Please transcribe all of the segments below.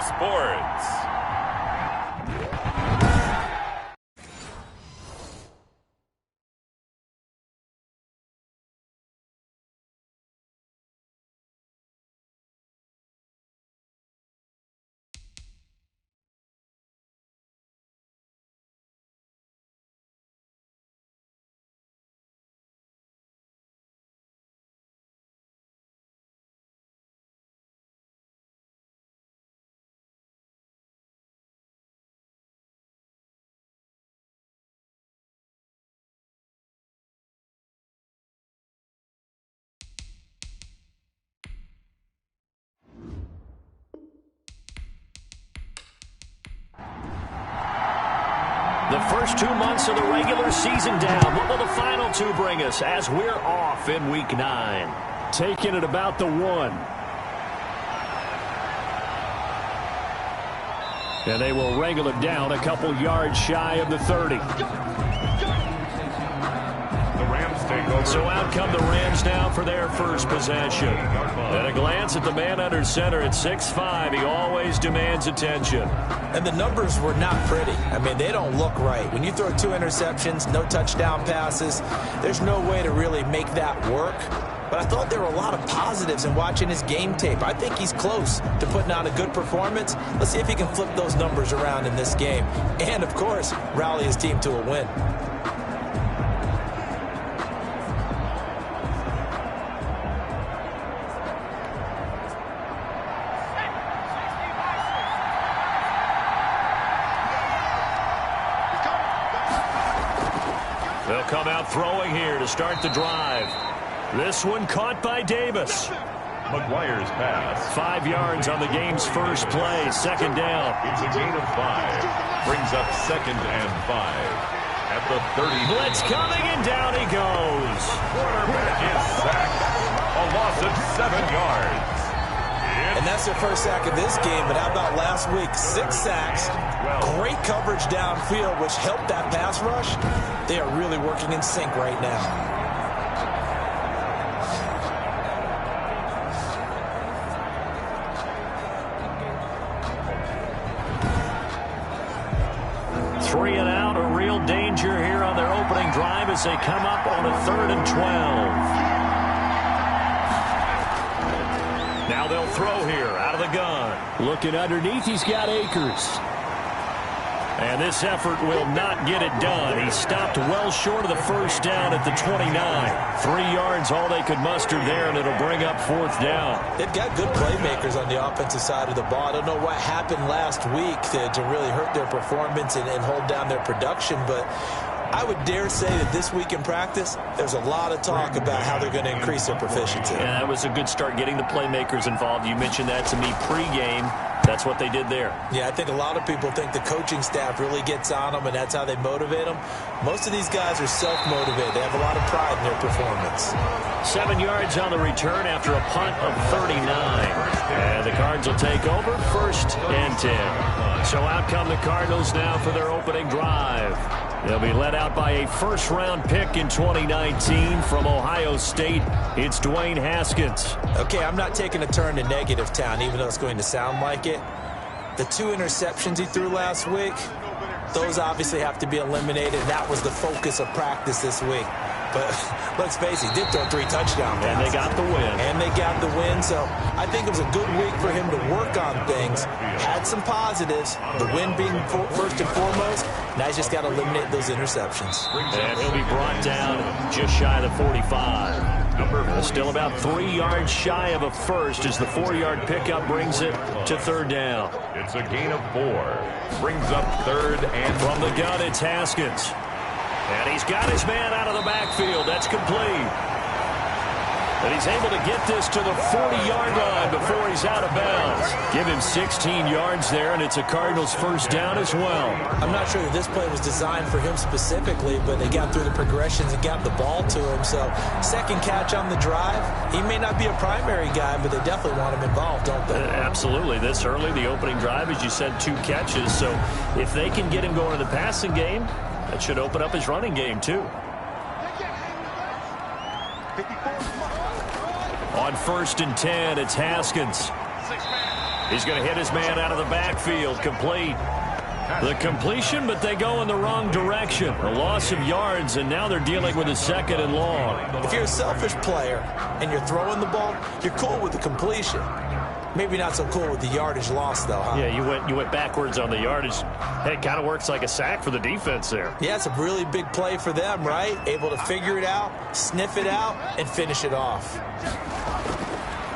Sports. The first 2 months of the regular season down. What will the final 2 bring us as we're off in Week 9? Taking it about the 1. And they will wrangle it down a couple yards shy of the 30. So out come the Rams now for their first possession. At a glance at the man under center at 6'5", he always demands attention. And the numbers were not pretty. I mean, they don't look right. When you throw 2 interceptions, no touchdown passes, there's no way to really make that work. But I thought there were a lot of positives in watching his game tape. I think he's close to putting on a good performance. Let's see if he can flip those numbers around in this game. And, of course, rally his team to a win. They'll come out throwing here to start the drive. This one caught by Davis. McGuire's pass. 5 yards on the game's first play. Second down. It's a gain of 5. Brings up 2nd and 5. At the 30. Blitz coming, and down he goes. Quarterback is sacked. A loss of 7 yards. And that's their first sack of this game, but how about last week? 6 sacks, great coverage downfield, which helped that pass rush. They are really working in sync right now. Three and out, a real danger here on their opening drive as they come up on a 3rd and 12. Now they'll throw here out of the gun. Looking underneath, he's got Akers. And this effort will not get it done. He stopped well short of the first down at the 29. 3 yards, all they could muster there, and it'll bring up 4th down. They've got good playmakers on the offensive side of the ball. I don't know what happened last week to really hurt their performance and hold down their production, but I would dare say that this week in practice, there's a lot of talk about how they're going to increase their proficiency. Yeah, that was a good start getting the playmakers involved. You mentioned that to me pregame. That's what they did there. Yeah, I think a lot of people think the coaching staff really gets on them, and that's how they motivate them. Most of these guys are self-motivated. They have a lot of pride in their performance. 7 yards on the return after a punt of 39. And the Cards will take over 1st and 10. So out come the Cardinals now for their opening drive. They'll be led out by a first-round pick in 2019 from Ohio State. It's Dwayne Haskins. Okay, I'm not taking a turn to negative town, even though it's going to sound like it. The 2 interceptions he threw last week, those obviously have to be eliminated. That was the focus of practice this week. But let's face it, he did throw 3 touchdowns. And they got the win. And they got the win, so I think it was a good week for him to work on things. Had some positives, the win being first and foremost. Now he's just got to eliminate those interceptions. And he'll be brought down just shy of the 45. Still about 3 yards shy of a first as the 4-yard pickup brings it to 3rd down. It's a gain of 4. Brings up 3rd and from the gun, it's Haskins. And he's got his man out of the backfield. That's complete. And he's able to get this to the 40-yard line before he's out of bounds. Give him 16 yards there, and it's a Cardinals first down as well. I'm not sure that this play was designed for him specifically, but they got through the progressions and got the ball to him. So, second catch on the drive. He may not be a primary guy, but they definitely want him involved, don't they? Absolutely. This early, the opening drive, as you said, 2 catches. So, if they can get him going in the passing game, that should open up his running game, too. On 1st and 10, it's Haskins. He's going to hit his man out of the backfield. Complete. The completion, but they go in the wrong direction. A loss of yards, and now they're dealing with a 2nd and long. If you're a selfish player and you're throwing the ball, you're cool with the completion. Maybe not so cool with the yardage loss, though, huh? Yeah, you went backwards on the yardage. Hey, it kind of works like a sack for the defense there. Yeah, it's a really big play for them, right? Able to figure it out, sniff it out, and finish it off.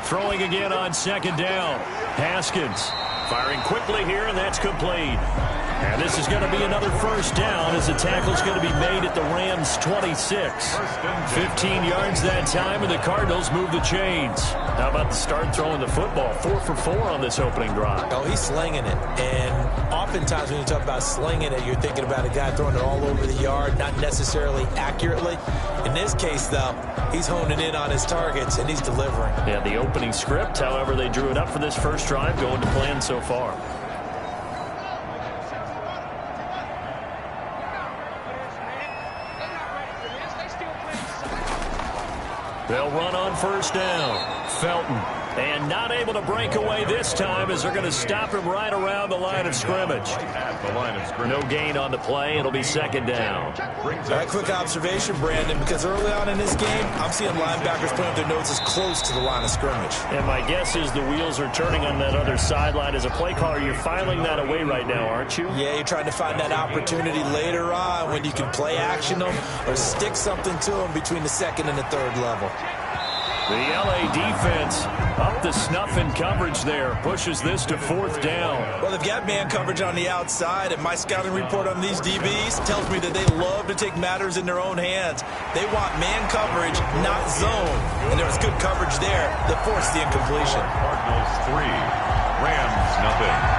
Throwing again on 2nd down. Haskins firing quickly here, and that's complete. And this is going to be another 1st down as the tackle's going to be made at the Rams' 26. 15 yards that time, and the Cardinals move the chains. How about the start throwing the football? 4 for 4 on this opening drive. Oh, he's slinging it. And oftentimes when you talk about slinging it, you're thinking about a guy throwing it all over the yard, not necessarily accurately. In this case, though, he's honing in on his targets, and he's delivering. Yeah, the opening script, however, they drew it up for this first drive, going to plan so far. They'll run on 1st down. Felton. And not able to break away this time as they're going to stop him right around the line of scrimmage. No gain on the play. It'll be 2nd down. That quick observation, Brandon, because early on in this game, I'm seeing linebackers putting their noses close to the line of scrimmage. And my guess is the wheels are turning on that other sideline. As a play caller, you're filing that away right now, aren't you? Yeah, you're trying to find that opportunity later on when you can play action them or stick something to them between the 2nd and the 3rd level. The LA defense up the snuff in coverage there. Pushes this to 4th down. Well, they've got man coverage on the outside, and my scouting report on these DBs tells me that they love to take matters in their own hands. They want man coverage, not zone. And there was good coverage there that forced the incompletion. Cardinals 3, Rams nothing.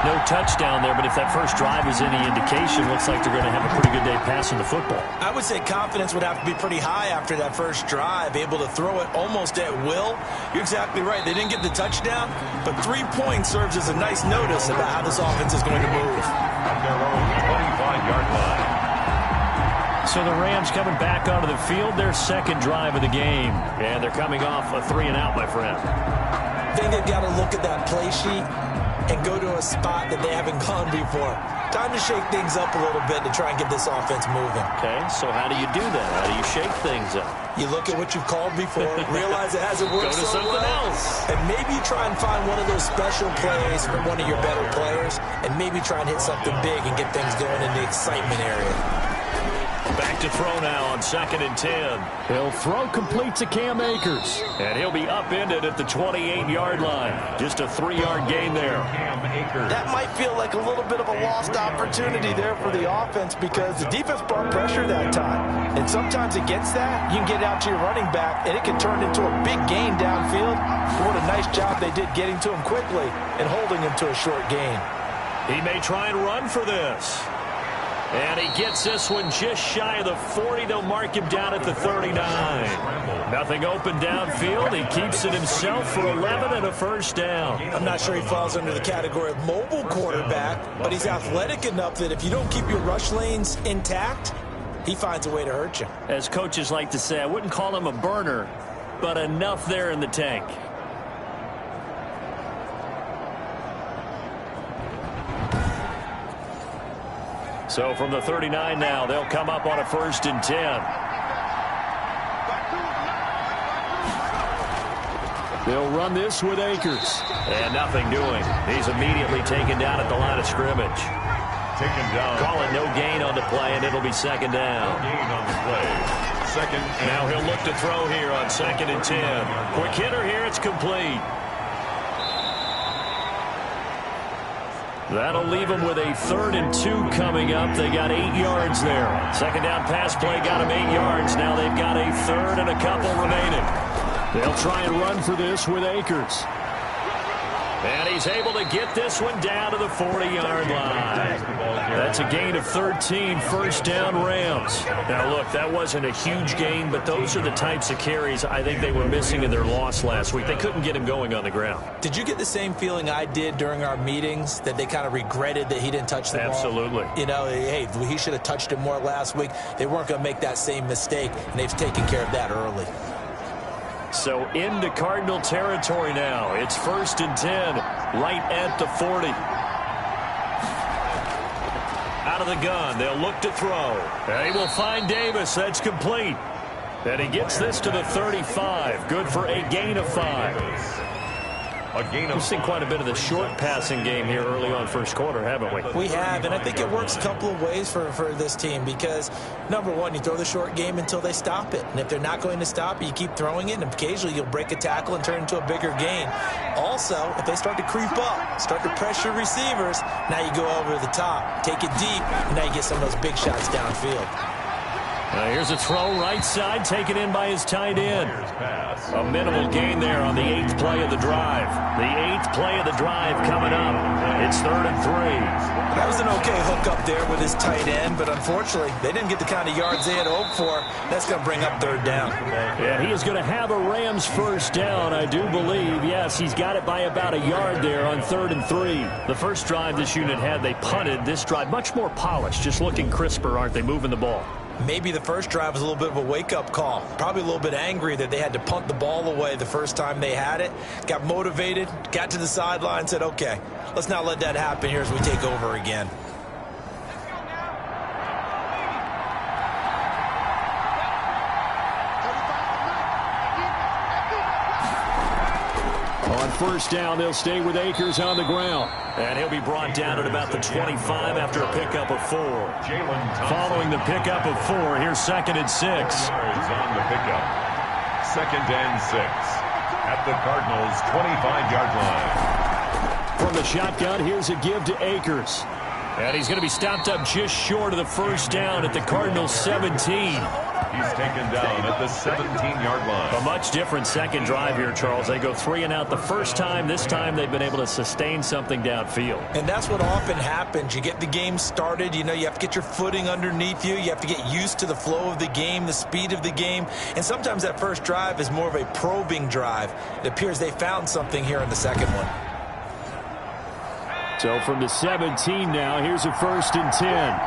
No touchdown there, but if that first drive is any indication, looks like they're going to have a pretty good day passing the football. I would say confidence would have to be pretty high after that first drive, able to throw it almost at will. You're exactly right. They didn't get the touchdown, but 3 points serves as a nice notice about how this offense is going to move. On their own 25-yard line. So the Rams coming back onto the field, their 2nd drive of the game. And they're coming off a 3-and-out, my friend. I think they've got to look at that play sheet and go to a spot that they haven't gone before. Time to shake things up a little bit to try and get this offense moving. Okay, so how do you do that? How do you shake things up? You look at what you've called before, realize it hasn't worked Go to so something well, else. and maybe you try and find one of those special plays from one of your better players, and maybe try and hit something big and get things going in the excitement area. Back to throw now on 2nd and 10. He'll throw complete to Cam Akers. And he'll be upended at the 28-yard line. Just a 3-yard gain there. That might feel like a little bit of a lost opportunity there for the offense because the defense brought pressure that time. And sometimes against that, you can get out to your running back, and it can turn into a big gain downfield. But what a nice job they did getting to him quickly and holding him to a short gain. He may try and run for this. And he gets this one just shy of the 40. They'll mark him down at the 39. Nothing open downfield. He keeps it himself for 11 and a 1st down. I'm not sure he falls under the category of mobile quarterback, but he's athletic enough that if you don't keep your rush lanes intact, he finds a way to hurt you. As coaches like to say, I wouldn't call him a burner, but enough there in the tank. So from the 39 now, they'll come up on a 1st and 10. They'll run this with Akers. And nothing doing. He's immediately taken down at the line of scrimmage. Taken down. Calling no gain on the play, and it'll be 2nd down. No gain on the play. 2nd. Now he'll look to throw here on 2nd and 10. Quick hitter here. It's complete. That'll leave them with a 3rd and 2 coming up. They got 8 yards there. 2nd down pass play got them 8 yards. Now they've got a 3rd and a couple remaining. They'll try and run for this with Akers. And he's able to get this one down to the 40-yard line. That's a gain of 13, 1st down Rams. Now, look, that wasn't a huge gain, but those are the types of carries I think they were missing in their loss last week. They couldn't get him going on the ground. Did you get the same feeling I did during our meetings, that they kind of regretted that he didn't touch the ball? Absolutely. You know, hey, he should have touched it more last week. They weren't going to make that same mistake, and they've taken care of that early. So into Cardinal territory now. It's 1st and 10, right at the 40. Out of the gun, they'll look to throw. And he will find Davis. That's complete. And he gets this to the 35. Good for a gain of 5. We've seen quite a bit of the short passing game here early on first quarter, haven't we? We have, and I think it works a couple of ways for this team because, number one, you throw the short game until they stop it. And if they're not going to stop it, you keep throwing it, and occasionally you'll break a tackle and turn it into a bigger gain. Also, if they start to creep up, start to pressure receivers, now you go over the top, take it deep, and now you get some of those big shots downfield. Here's a throw right side, taken in by his tight end. A minimal gain there on the 8th play of the drive. The 8th play of the drive coming up. It's 3rd and 3. That was an okay hook up there with his tight end, but unfortunately, they didn't get the kind of yards they had hoped for. That's going to bring up 3rd down. And he is going to have a Rams 1st down, I do believe. Yes, he's got it by about a yard there on 3rd and 3. The first drive this unit had, they punted. This drive, much more polished, just looking crisper, aren't they, moving the ball? Maybe the first drive was a little bit of a wake-up call. Probably a little bit angry that they had to punt the ball away the first time they had it. Got motivated, got to the sideline, said, okay, let's not let that happen here as we take over again. On 1st down, they'll stay with Akers on the ground. And he'll be brought down at about the 25 after a pickup of 4. Following the pickup of 4, here's 2nd and 6. On the pickup. 2nd and 6 at the Cardinals' 25-yard line. From the shotgun, here's a give to Akers. And he's going to be stopped up just short of the 1st down at the Cardinals' 17. He's taken down at the 17-yard line. A much different second drive here, Charles. They go 3 and out the first time. This time they've been able to sustain something downfield. And that's what often happens. You get the game started. You know, you have to get your footing underneath you. You have to get used to the flow of the game, the speed of the game. And sometimes that first drive is more of a probing drive. It appears they found something here in the second one. So from the 17 now, here's a 1st and 10.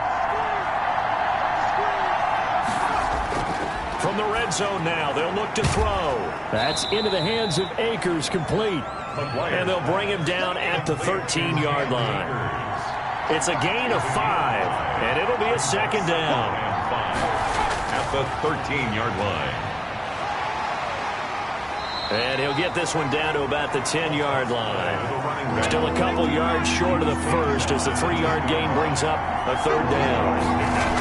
From the red zone now, they'll look to throw. That's into the hands of Akers, complete. And they'll bring him down at the 13-yard line. It's a gain of 5, and it'll be a 2nd down. At the 13-yard line. And he'll get this one down to about the 10-yard line. Still a couple yards short of the 1st as the 3-yard gain brings up a 3rd down.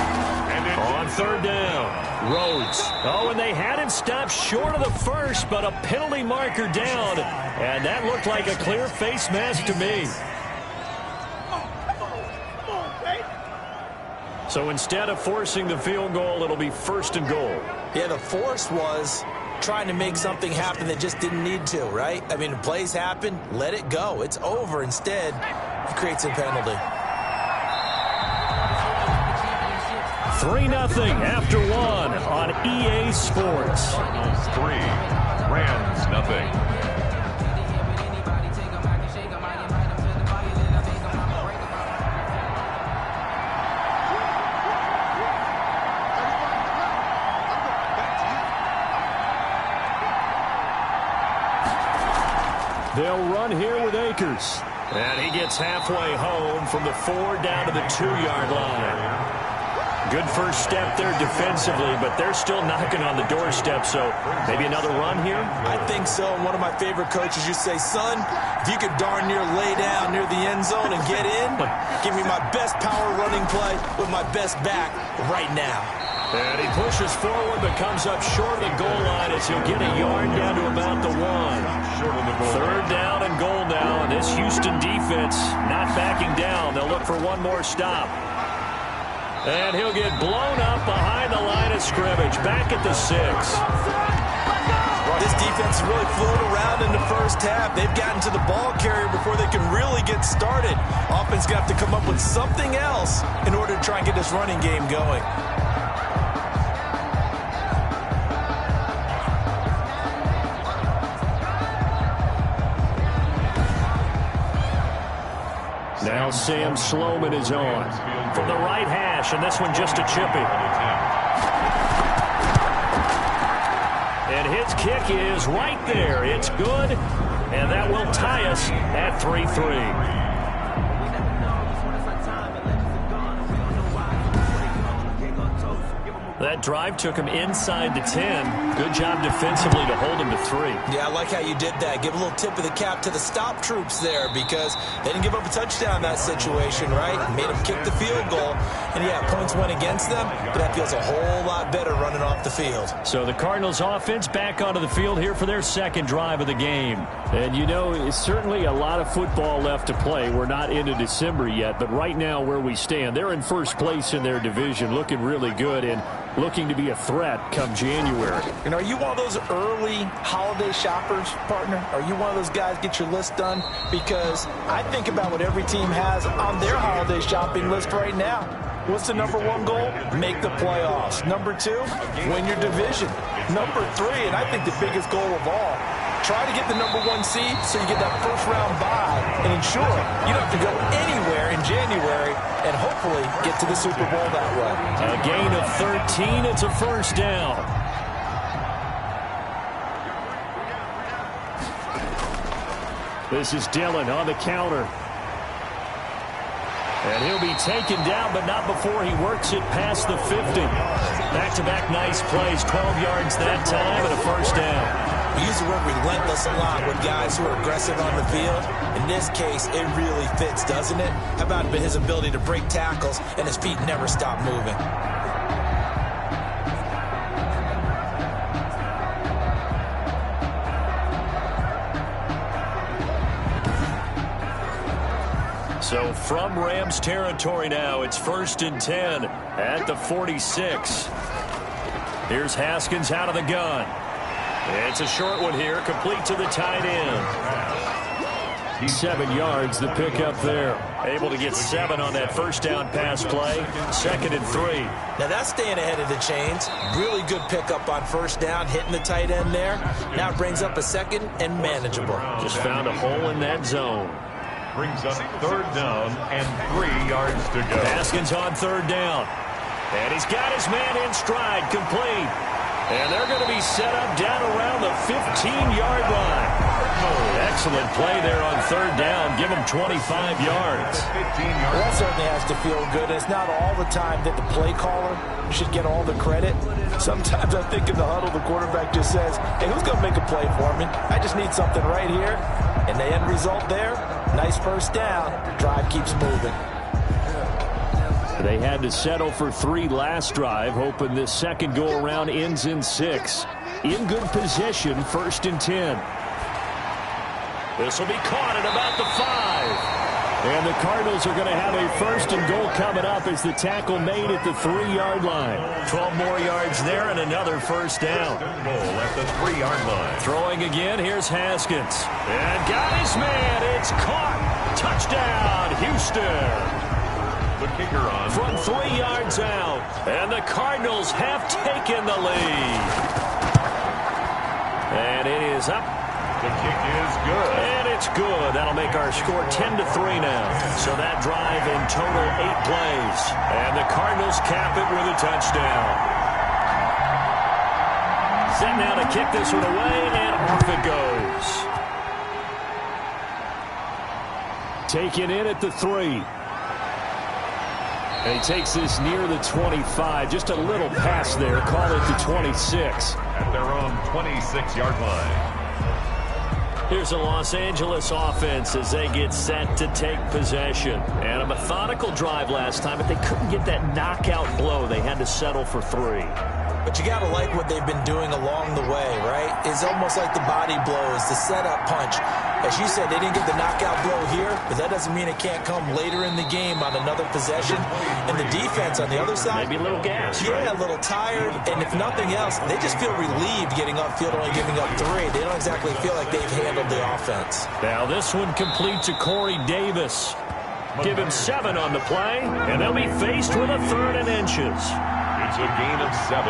On 3rd down, Rhodes. Oh, and they had him stopped short of the 1st, but a penalty marker down. And that looked like a clear face mask to me. So instead of forcing the field goal, it'll be 1st and goal. Yeah, the force was trying to make something happen that just didn't need to, right? I mean, plays happen, let it go. It's over. Instead, it creates a penalty. 3-0 after 1 on EA Sports. 3, Rams nothing. They'll run here with Akers. And he gets halfway home from the 4 down to the 2-yard line. Good first step there defensively, but they're still knocking on the doorstep, so maybe another run here? I think so. One of my favorite coaches used to say, son, if you could darn near lay down near the end zone and get in, give me my best power running play with my best back right now. And he pushes forward but comes up short of the goal line as he'll get a yard down to about the 1. 3rd down and goal now, and this Houston defense not backing down. They'll look for one more stop. And he'll get blown up behind the line of scrimmage, back at the 6. This defense really floated around in the first half. They've gotten to the ball carrier before they can really get started. Offense going to have to come up with something else in order to try and get this running game going. Now Sam Sloman is on from the right hash, and this one just a chippy. And And his kick is right there. It's good, and that will tie us at 3-3. That drive took him inside the 10. Good job defensively to hold him to 3. Yeah, I like how you did that. Give a little tip of the cap to the stop troops there because they didn't give up a touchdown in that situation, right? Made them kick the field goal. And, yeah, points went against them, but that feels a whole lot better running off the field. So the Cardinals offense back onto the field here for their second drive of the game. And, you know, it's certainly a lot of football left to play. We're not into December yet, but right now where we stand, they're in first place in their division, looking really good and looking to be a threat come January. And are you one of those early holiday shoppers, partner? Are you one of those guys get your list done? Because I think about what every team has on their holiday shopping list right now. What's the number 1 goal? Make the playoffs. Number 2, win your division. Number 3, and I think the biggest goal of all, try to get the number 1 seed so you get that first round bye and ensure you don't have to go anywhere in January and hopefully get to the Super Bowl that way. A gain of 13. It's a first down. This is Dillon on the counter. And he'll be taken down, but not before he works it past the 50. Back-to-back nice plays, 12 yards that time, and a first down. We use the word relentless a lot with guys who are aggressive on the field. In this case, it really fits, doesn't it? How about his ability to break tackles and his feet never stop moving? So from Rams territory now, it's 1st and 10 at the 46. Here's Haskins out of the gun. It's a short one here, complete to the tight end. 7 yards, the pickup there. Able to get 7 on that first down pass play. 2nd and 3. Now that's staying ahead of the chains. Really good pickup on first down, hitting the tight end there. Now it brings up a 2nd and manageable. Just found a hole in that zone. Brings up 3rd down and 3 yards to go. Haskins on 3rd down. And he's got his man in stride, complete. And they're going to be set up down around the 15-yard line. Excellent play there on 3rd down. Give him 25 yards. Well, that certainly has to feel good. It's not all the time that the play caller should get all the credit. Sometimes I think in the huddle, the quarterback just says, hey, who's going to make a play for me? I just need something right here. And the end result there, nice first down. Drive keeps moving. They had to settle for 3 last drive, hoping this second go-around ends in 6. In good position, 1st and 10. This will be caught at about the 5. And the Cardinals are going to have a 1st and goal coming up as the tackle made at the 3-yard line. 12 more yards there and another first down. Goal at the 3-yard line. Throwing again, here's Haskins. And got his man. It's caught. Touchdown, Houston. The kicker on. From 3 yards out. And the Cardinals have taken the lead. And it is up. The kick is good. And it's good. That'll make our score 10-3 now. So that drive in total 8 plays. And the Cardinals cap it with a touchdown. Set now to kick this one away, and off it goes. Taken in at the 3. And he takes this near the 25. Just a little pass there. Call it the 26. At their own 26-yard line. Here's the Los Angeles offense as they get set to take possession. And a methodical drive last time, but they couldn't get that knockout blow. They had to settle for 3. But you got to like what they've been doing along the way, right? It's almost like the body blows, the setup punch. As you said, they didn't get the knockout blow here, but that doesn't mean it can't come later in the game on another possession. And the defense on the other side, maybe a little gas, yeah, right? A little tired. And if nothing else, they just feel relieved getting upfield, only giving up 3. They don't exactly feel like they've handled the offense. Now this one complete to Corey Davis. Give him 7 on the play, and they'll be faced with a 3rd and inches. It's a gain of 7.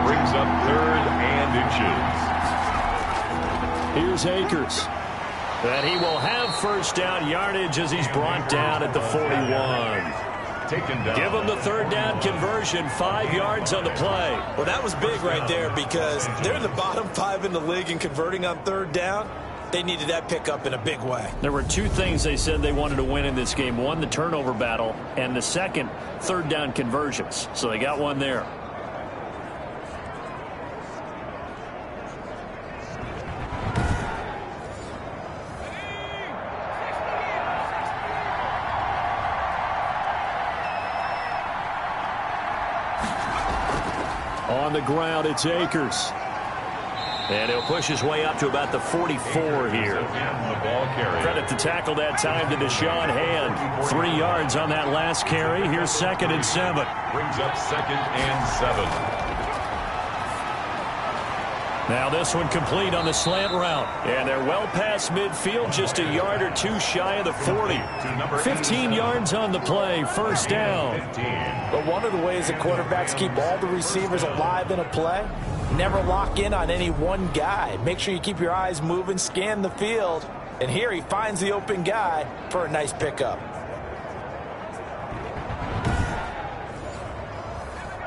Brings up 3rd and inches. Here's Akers. And he will have first down yardage as he's brought down at the 41. taken down. Give them the third down conversion, 5 yards on the play. Well, that was big right there because they're in the bottom 5 in the league and converting on third down. They needed that pickup in a big way. There were 2 things they said they wanted to win in this game. One, the turnover battle, and the second, third down conversions. So they got one there. On the ground, it's Akers. And he'll push his way up to about the 44 here. Credit to tackle that time to Deshaun Hand. 3 yards on that last carry. Here's 2nd and 7. Brings up 2nd and 7. Now this one complete on the slant route. And they're well past midfield, just a yard or 2 shy of the 40. 15 yards on the play, first down. But one of the ways that quarterbacks keep all the receivers alive in a play, never lock in on any one guy. Make sure you keep your eyes moving, scan the field. And here he finds the open guy for a nice pickup.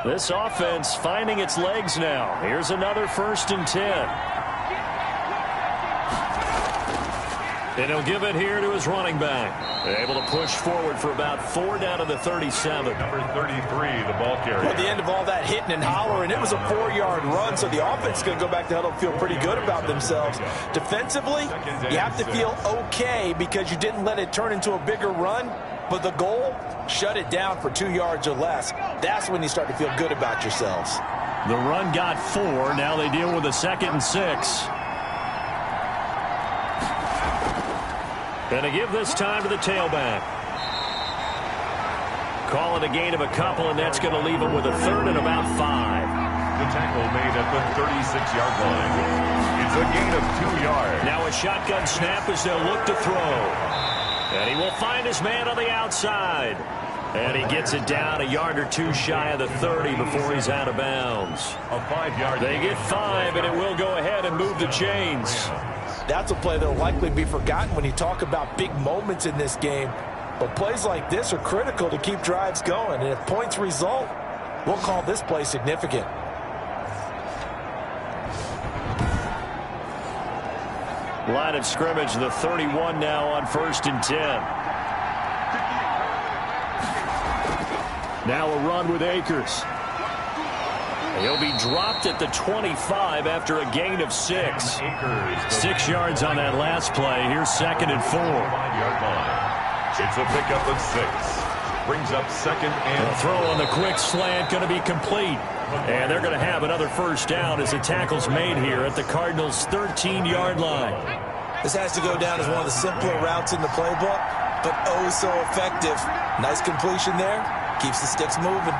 This offense finding its legs now. Here's another 1st and 10. And he'll give it here to his running back. Able to push forward for about 4 down to the 37. Number 33, the ball carrier. At the end of all that hitting and hollering, it was a 4-yard run, so the offense is going to go back to huddle and feel pretty good about themselves. Defensively, you have to feel okay because you didn't let it turn into a bigger run. But the goal, shut it down for 2 yards or less. That's when you start to feel good about yourselves. The run got 4. Now they deal with a 2nd and 6. And to give this time to the tailback. Call it a gain of a couple, and that's going to leave them with a 3rd and about 5. The tackle made at the 36-yard line. It's a gain of 2 yards. Now a shotgun snap as they'll look to throw. And he will find his man on the outside. And he gets it down a yard or 2 shy of the 30 before he's out of bounds. A 5-yard. They get 5, and it will go ahead and move the chains. That's a play that will likely be forgotten when you talk about big moments in this game. But plays like this are critical to keep drives going. And if points result, we'll call this play significant. Line of scrimmage, the 31 now on 1st and 10. Now a run with Akers. He'll be dropped at the 25 after a gain of 6. 6 yards on that last play. Here's 2nd and 4. 5-yard line. It's a pickup of 6. Brings up 2nd and the throw on the quick slant going to be complete. And they're going to have another first down as the tackle's made here at the Cardinals' 13-yard line. This has to go down as one of the simpler routes in the playbook, but oh so effective. Nice completion there. Keeps the sticks moving.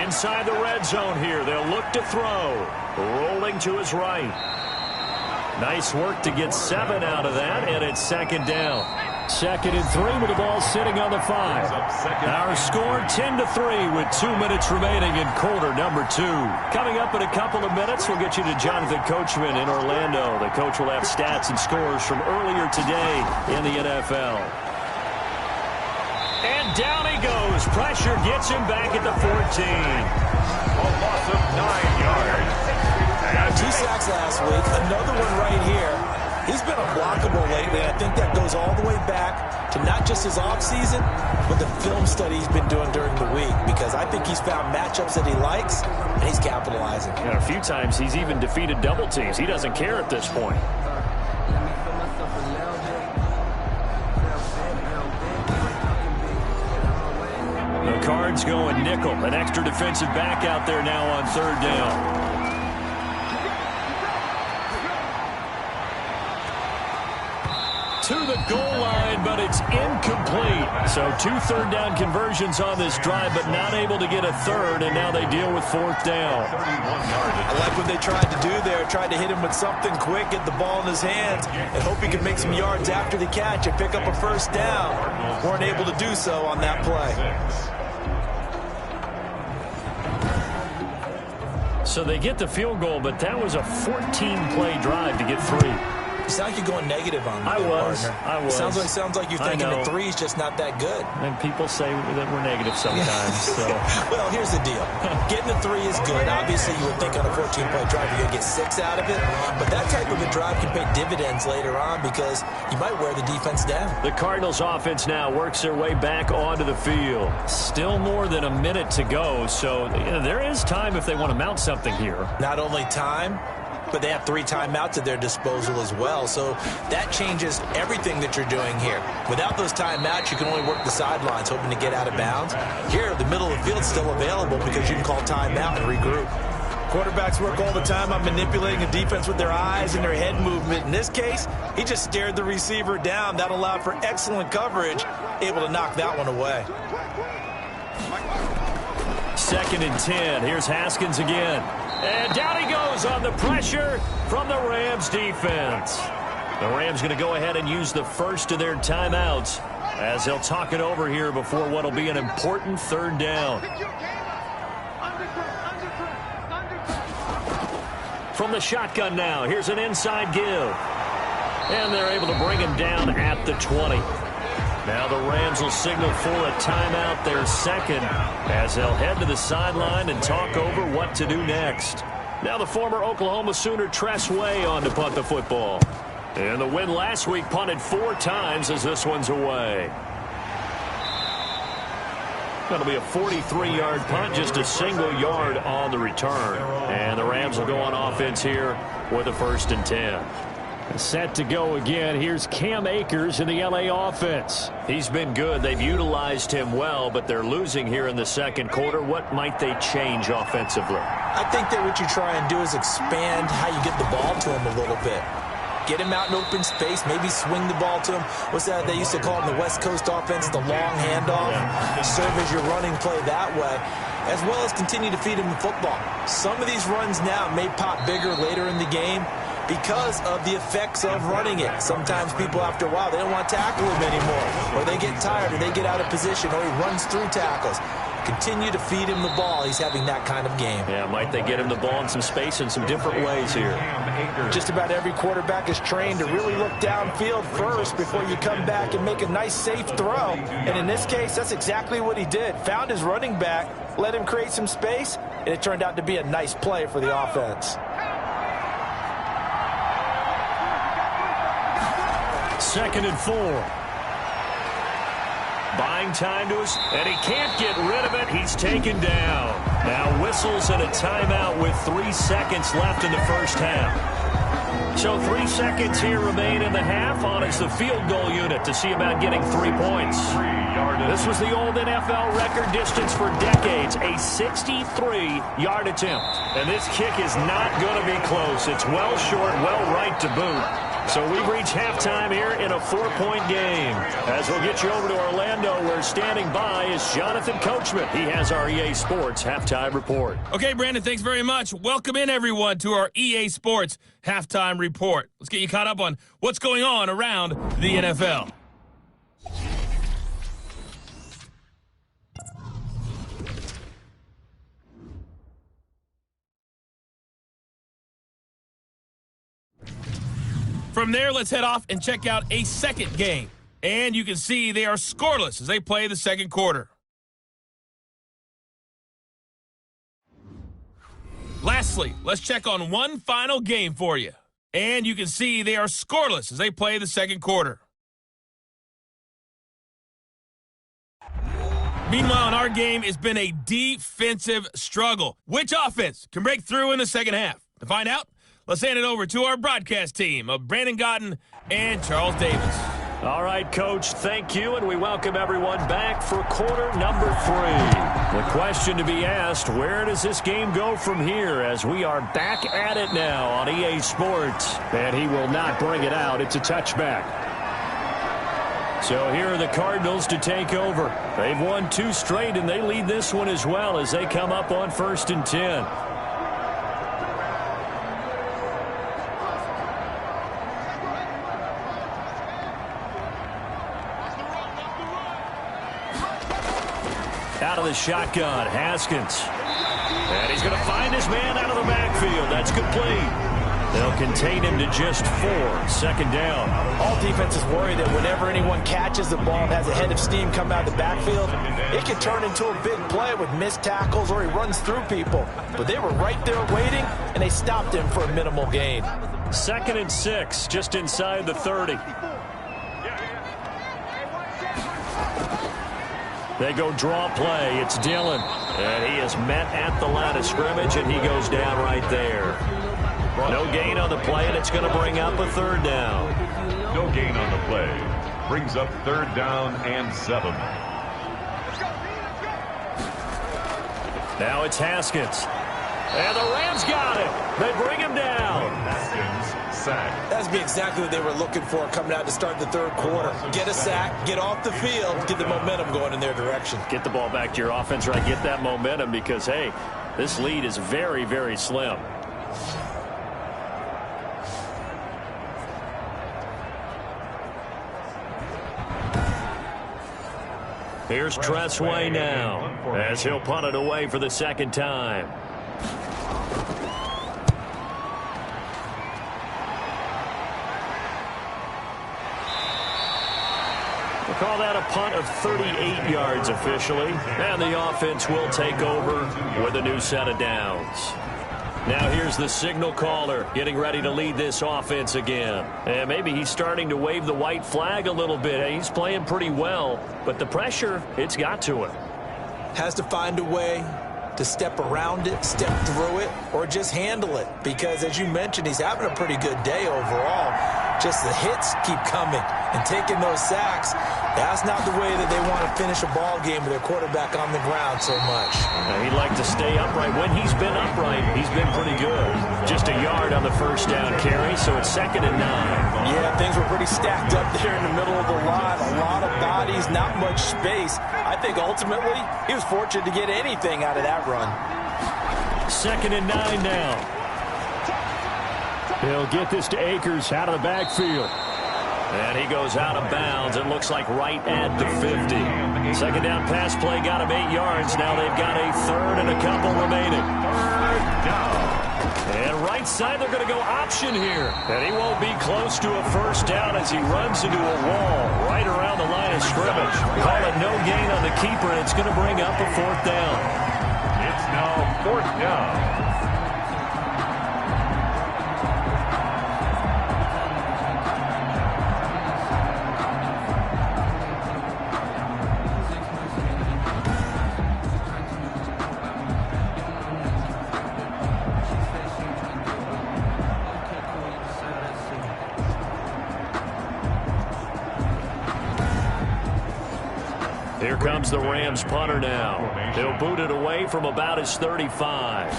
Inside the red zone here. They'll look to throw. Rolling to his right. Nice work to get 7 out of that, and it's 2nd down. 2nd and 3 with the ball sitting on the 5. Our score 10-3 with 2 minutes remaining in quarter number 2. Coming up in a couple of minutes, we'll get you to Jonathan Coachman in Orlando. The coach will have stats and scores from earlier today in the NFL. And down he goes. Pressure gets him back at the 14. a loss of 9 yards. 2 sacks last week. Another one right here. He's been unblockable lately, and I think that goes all the way back to not just his offseason, but the film study he's been doing during the week, because I think he's found matchups that he likes, and he's capitalizing. And a few times he's even defeated double teams. He doesn't care at this point. The Cards going nickel. An extra defensive back out there now on 3rd down. To the goal line, but it's incomplete. So 2 third down conversions on this drive, but not able to get a 3rd, and now they deal with 4th down. I like what they tried to do there. Tried to hit him with something quick, get the ball in his hands, and hope he could make some yards after the catch and pick up a 1st down. Weren't able to do so on that play. So they get the field goal, but that was a 14-play drive to get 3. You sound like you're going negative on me, I was. Sounds like you're thinking the three's just not that good. And people say that we're negative sometimes. So. Well, here's the deal. Getting the three is good. Obviously, you would think on a 14-play drive you're going to get 6 out of it. But that type of a drive can pay dividends later on because you might wear the defense down. The Cardinals offense now works their way back onto the field. Still more than a minute to go, so there is time if they want to mount something here. Not only time, but they have 3 timeouts at their disposal as well. So that changes everything that you're doing here. Without those timeouts, you can only work the sidelines, hoping to get out of bounds. Here, the middle of the field's still available because you can call timeout and regroup. Quarterbacks work all the time on manipulating a defense with their eyes and their head movement. In this case, he just stared the receiver down. That allowed for excellent coverage, able to knock that one away. 2nd and 10. Here's Haskins again. And down he goes on the pressure from the Rams defense. The Rams going to go ahead and use the first of their timeouts as they'll talk it over here before what will be an important 3rd down. From the shotgun now, here's an inside give. And they're able to bring him down at the 20. Now the Rams will signal for a timeout, their 2nd, as they'll head to the sideline and talk over what to do next. Now the former Oklahoma Sooner Tress Way on to punt the football. And the win last week punted 4 times as this one's away. That'll be a 43-yard punt, just a single yard on the return. And the Rams will go on offense here with a 1st and 10. Set to go again. Here's Cam Akers in the LA offense. He's been good. They've utilized him well, but they're losing here in the 2nd quarter. What might they change offensively? I think that what you try and do is expand how you get the ball to him a little bit. Get him out in open space, maybe swing the ball to him. What's that they used to call in the West Coast offense, the long handoff? Serve as your running play that way, as well as continue to feed him the football. Some of these runs now may pop bigger later in the game because of the effects of running it. Sometimes people, after a while, they don't want to tackle him anymore, or they get tired, or they get out of position, or he runs through tackles. Continue to feed him the ball. He's having that kind of game. Yeah, might they get him the ball in some space in some different ways here. Just about every quarterback is trained to really look downfield first before you come back and make a nice, safe throw. And in this case, that's exactly what he did. Found his running back, let him create some space, and it turned out to be a nice play for the offense. 2nd and 4. Buying time to us, and he can't get rid of it. He's taken down. Now whistles and a timeout with 3 seconds left in the 1st half. So 3 seconds here remain in the half. On is the field goal unit to see about getting 3 points. This was the old NFL record distance for decades, a 63-yard attempt. And this kick is not going to be close. It's well short, well right to boot. So we've reached halftime here in a 4-point game. As we'll get you over to Orlando, where standing by is Jonathan Coachman. He has our EA Sports Halftime Report. Okay, Brandon, thanks very much. Welcome in, everyone, to our EA Sports Halftime Report. Let's get you caught up on what's going on around the NFL. From there, let's head off and check out a 2nd game. And you can see they are scoreless as they play the 2nd quarter. Lastly, let's check on one final game for you. And you can see they are scoreless as they play the 2nd quarter. Meanwhile, in our game, it's been a defensive struggle. Which offense can break through in the 2nd half? To find out, let's hand it over to our broadcast team of Brandon Godden and Charles Davis. All right, Coach, thank you, and we welcome everyone back for quarter number 3. The question to be asked, where does this game go from here as we are back at it now on EA Sports? And he will not bring it out. It's a touchback. So here are the Cardinals to take over. They've won 2 straight, and they lead this one as well as they come up on 1st and 10. Out of the shotgun, Haskins. And he's going to find his man out of the backfield. That's complete. They'll contain him to just 4. 2nd down. All defenses worry that whenever anyone catches the ball and has a head of steam come out of the backfield, it can turn into a big play with missed tackles or he runs through people. But they were right there waiting, and they stopped him for a minimal gain. 2nd and 6, just inside the 30. They go draw play. It's Dillon. And he is met at the line of scrimmage, and he goes down right there. No gain on the play, and it's going to bring up a 3rd down. No gain on the play. Brings up 3rd down and 7. Now it's Haskins. And the Rams got it. They bring him down. Haskins, sack. That's exactly what they were looking for coming out to start the 3rd quarter. Get a sack, get off the field, get the momentum going in their direction. Get the ball back to your offense, right? Get that momentum because, hey, this lead is very, very slim. Here's Tressway now as he'll punt it away for the 2nd time. We'll call that a punt of 38 yards officially. And the offense will take over with a new set of downs. Now here's the signal caller getting ready to lead this offense again. And maybe he's starting to wave the white flag a little bit. He's playing pretty well, but the pressure, it's got to him. Has to find a way to step around it, step through it, or just handle it. Because as you mentioned, he's having a pretty good day overall. Just the hits keep coming and taking those sacks. That's not the way that they want to finish a ball game with their quarterback on the ground so much. Now, he'd like to stay upright. When he's been upright, he's been pretty good. Just a yard on the 1st down carry, so it's 2nd and 9. Yeah, things were pretty stacked up there in the middle of the line. A lot of bodies, not much space. I think ultimately he was fortunate to get anything out of that run. 2nd and 9 now. He'll get this to Akers out of the backfield. And he goes out of bounds. It looks like right at the 50. 2nd down pass play got him 8 yards. Now they've got a 3rd and a couple remaining. 3rd down. And right side, they're going to go option here. And he won't be close to a 1st down as he runs into a wall right around the line of scrimmage. Call it no gain on the keeper, and it's going to bring up a 4th down. It's now 4th down. Here comes the Rams punter now. He'll boot it away from about his 35.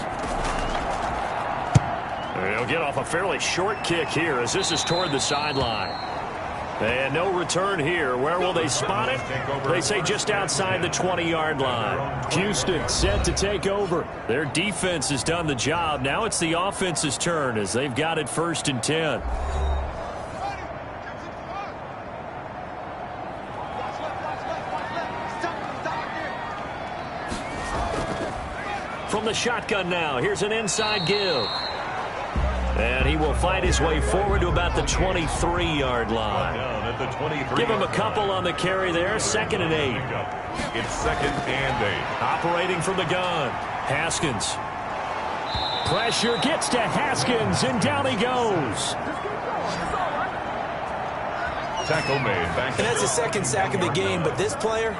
He'll get off a fairly short kick here as this is toward the sideline. And no return here. Where will they spot it? They say just outside the 20-yard line. Houston set to take over. Their defense has done the job. Now it's the offense's turn as they've got it 1st and 10. From the shotgun now, here's an inside give. And he will fight his way forward to about the 23-yard line. Give him a couple on the carry there, 2nd and 8. It's 2nd and 8. Operating from the gun, Haskins. Pressure gets to Haskins, and down he goes. Tackle made. Back and that's the 2nd sack of the game, but this player,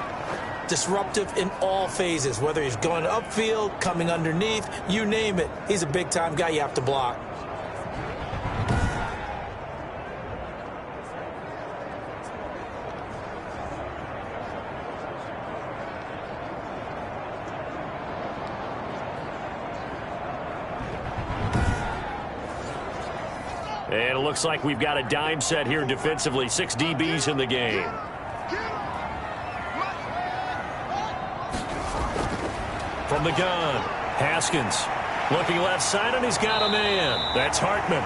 disruptive in all phases, whether he's going upfield, coming underneath, you name it. He's a big-time guy you have to block. And it looks like we've got a dime set here defensively. 6 DBs in the game. From the gun, Haskins looking left side, and he's got a man. That's Hartman.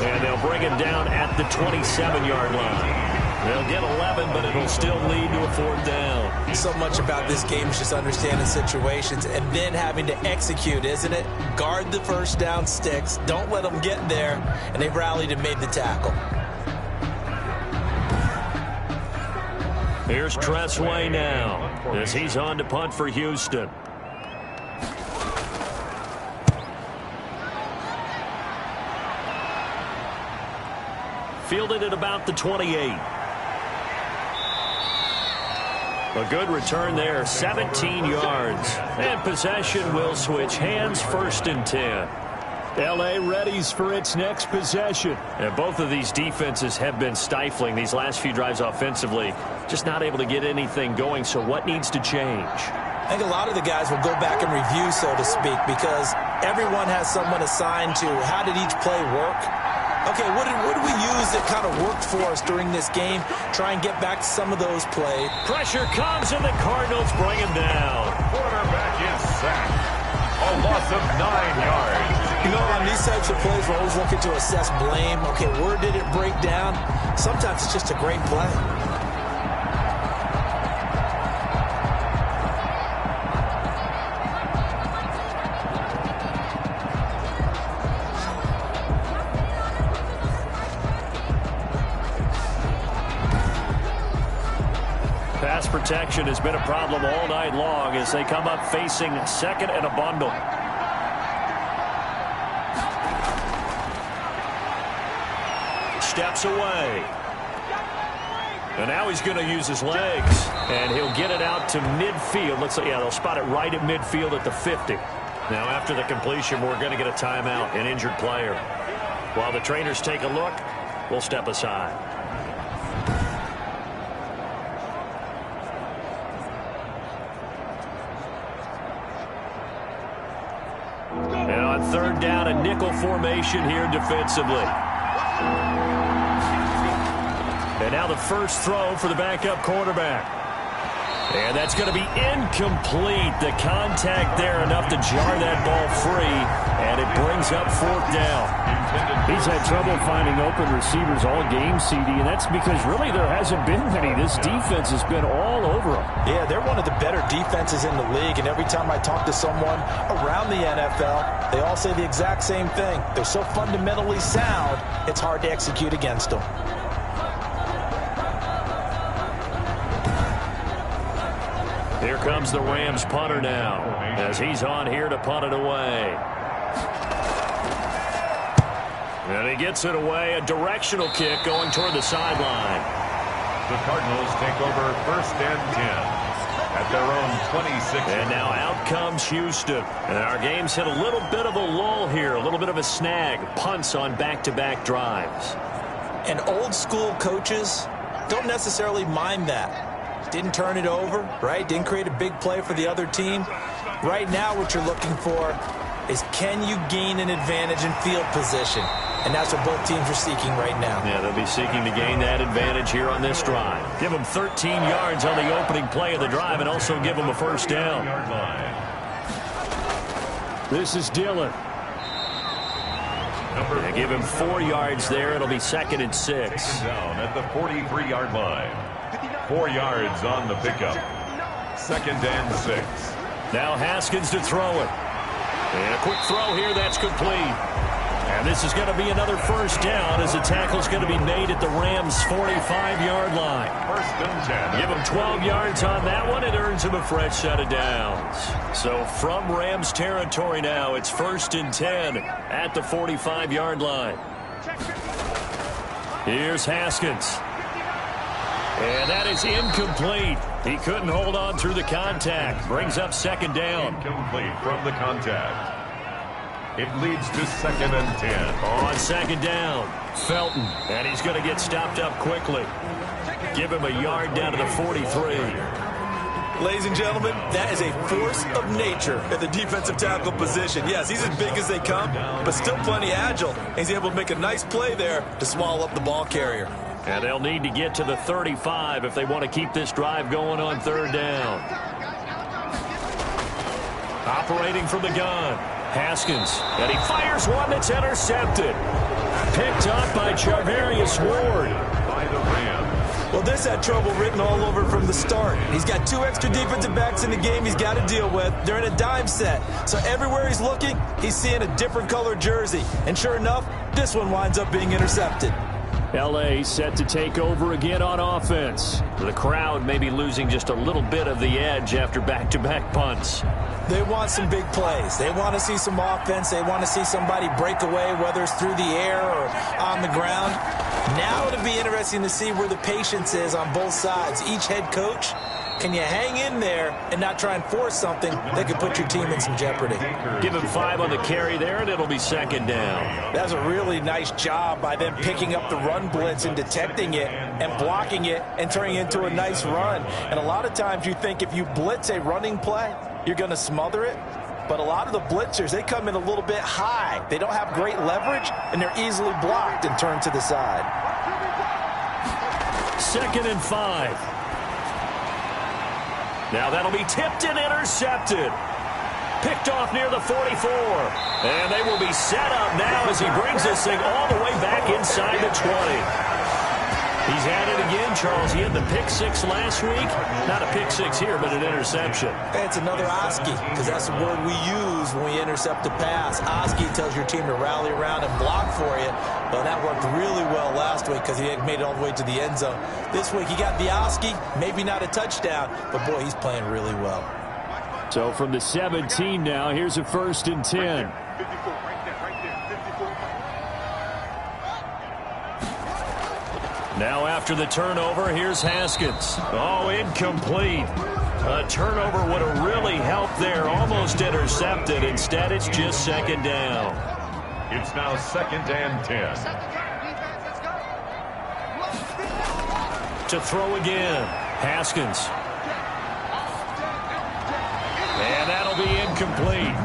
And they'll bring him down at the 27-yard line. They'll get 11, but it'll still lead to a 4th down. So much about this game is just understanding situations and then having to execute, isn't it? Guard the first down sticks. Don't let them get there. And they rallied and made the tackle. Here's Tressway now as he's on to punt for Houston. Fielded at about the 28. A good return there, 17 yards. And possession will switch hands, 1st and 10. L.A. readies for its next possession. And both of these defenses have been stifling these last few drives offensively. Just not able to get anything going, so what needs to change? I think a lot of the guys will go back and review, so to speak, because everyone has someone assigned to how did each play work. Okay, what did we use that kind of worked for us during this game? Try and get back to some of those plays. Pressure comes, and the Cardinals bring him down. Quarterback is sacked. A loss of 9 yards. You know, on these types of plays, we're always looking to assess blame. Okay, where did it break down? Sometimes it's just a great play. Pass protection has been a problem all night long as they come up facing 2nd and a bundle. Steps away. And now he's going to use his legs. And he'll get it out to midfield. Looks like, yeah, they'll spot it right at midfield at the 50. Now after the completion, we're going to get a timeout, an injured player. While the trainers take a look, we'll step aside. And on 3rd down, a nickel formation here defensively. And now the first throw for the backup quarterback. And that's going to be incomplete. The contact there enough to jar that ball free. And it brings up 4th down. He's had trouble finding open receivers all game, CD, and that's because really there hasn't been many. This defense has been all over him. Yeah, they're one of the better defenses in the league, and every time I talk to someone around the NFL, they all say the exact same thing. They're so fundamentally sound, it's hard to execute against them. Here comes the Rams punter now as he's on here to punt it away. And he gets it away, a directional kick going toward the sideline. The Cardinals take over 1st and 10 at their own 26. And now out comes Houston. And our game's hit a little bit of a lull here, a little bit of a snag. Punts on back-to-back drives. And old school coaches don't necessarily mind that. Didn't turn it over, right? Didn't create a big play for the other team. Right now what you're looking for is can you gain an advantage in field position? And that's what both teams are seeking right now. Yeah, they'll be seeking to gain that advantage here on this drive. Give them 13 yards on the opening play of the drive and also give them a 1st down. This is Dillon. They give him 4 yards there. It'll be 2nd and 6. Down at the 43-yard line. 4 yards on the pickup. 2nd and 6. Now Haskins to throw it. And a quick throw here, that's complete. And this is going to be another 1st down as the tackle's going to be made at the Rams' 45-yard line. 1st and 10. Give him 12 yards on that one. It earns him a fresh set of downs. So from Rams territory now, it's 1st and 10 at the 45-yard line. Here's Haskins. And that is incomplete. He couldn't hold on through the contact. Brings up 2nd down. Incomplete from the contact. It leads to 2nd and 10. On 2nd down, Felton. And he's going to get stopped up quickly. Give him a yard down to the 43. Ladies and gentlemen, that is a force of nature at the defensive tackle position. Yes, he's as big as they come, but still plenty agile. He's able to make a nice play there to swallow up the ball carrier. And they'll need to get to the 35 if they want to keep this drive going on 3rd down. Operating from the gun, Haskins. And he fires one that's intercepted. Picked up by Charvarius Ward. By the Rams. Well, this had trouble written all over from the start. He's got 2 extra defensive backs in the game he's got to deal with. They're in a dime set. So everywhere he's looking, he's seeing a different colored jersey. And sure enough, this one winds up being intercepted. L.A. set to take over again on offense. The crowd may be losing just a little bit of the edge after back-to-back punts. They want some big plays. They want to see some offense. They want to see somebody break away, whether it's through the air or on the ground. Now it'll be interesting to see where the patience is on both sides. Each head coach, can you hang in there and not try and force something that could put your team in some jeopardy? Give him 5 on the carry there, and it'll be second down. That's a really nice job by them picking up the run blitz and detecting it and blocking it and turning it into a nice run. And a lot of times you think if you blitz a running play, you're going to smother it. But a lot of the blitzers, they come in a little bit high. They don't have great leverage, and they're easily blocked and turned to the side. 2nd and 5. Now that'll be tipped and intercepted. Picked off near the 44. And they will be set up now as he brings this thing all the way back inside the 20. He's had it again, Charles. He had the pick 6 last week. Not a pick 6 here, but an interception. It's another Oski, because that's the word we use when we intercept a pass. Oski tells your team to rally around and block for you. Well, that worked really well last week because he had made it all the way to the end zone. This week he got the Oski, maybe not a touchdown, but boy, he's playing really well. So from the 17 now, here's a 1st and 10. Now after the turnover, here's Haskins. Oh, incomplete. A turnover would have really helped there. Almost intercepted. Instead, it's just 2nd down. It's now 2nd and 10. To throw again. Haskins. And that'll be incomplete.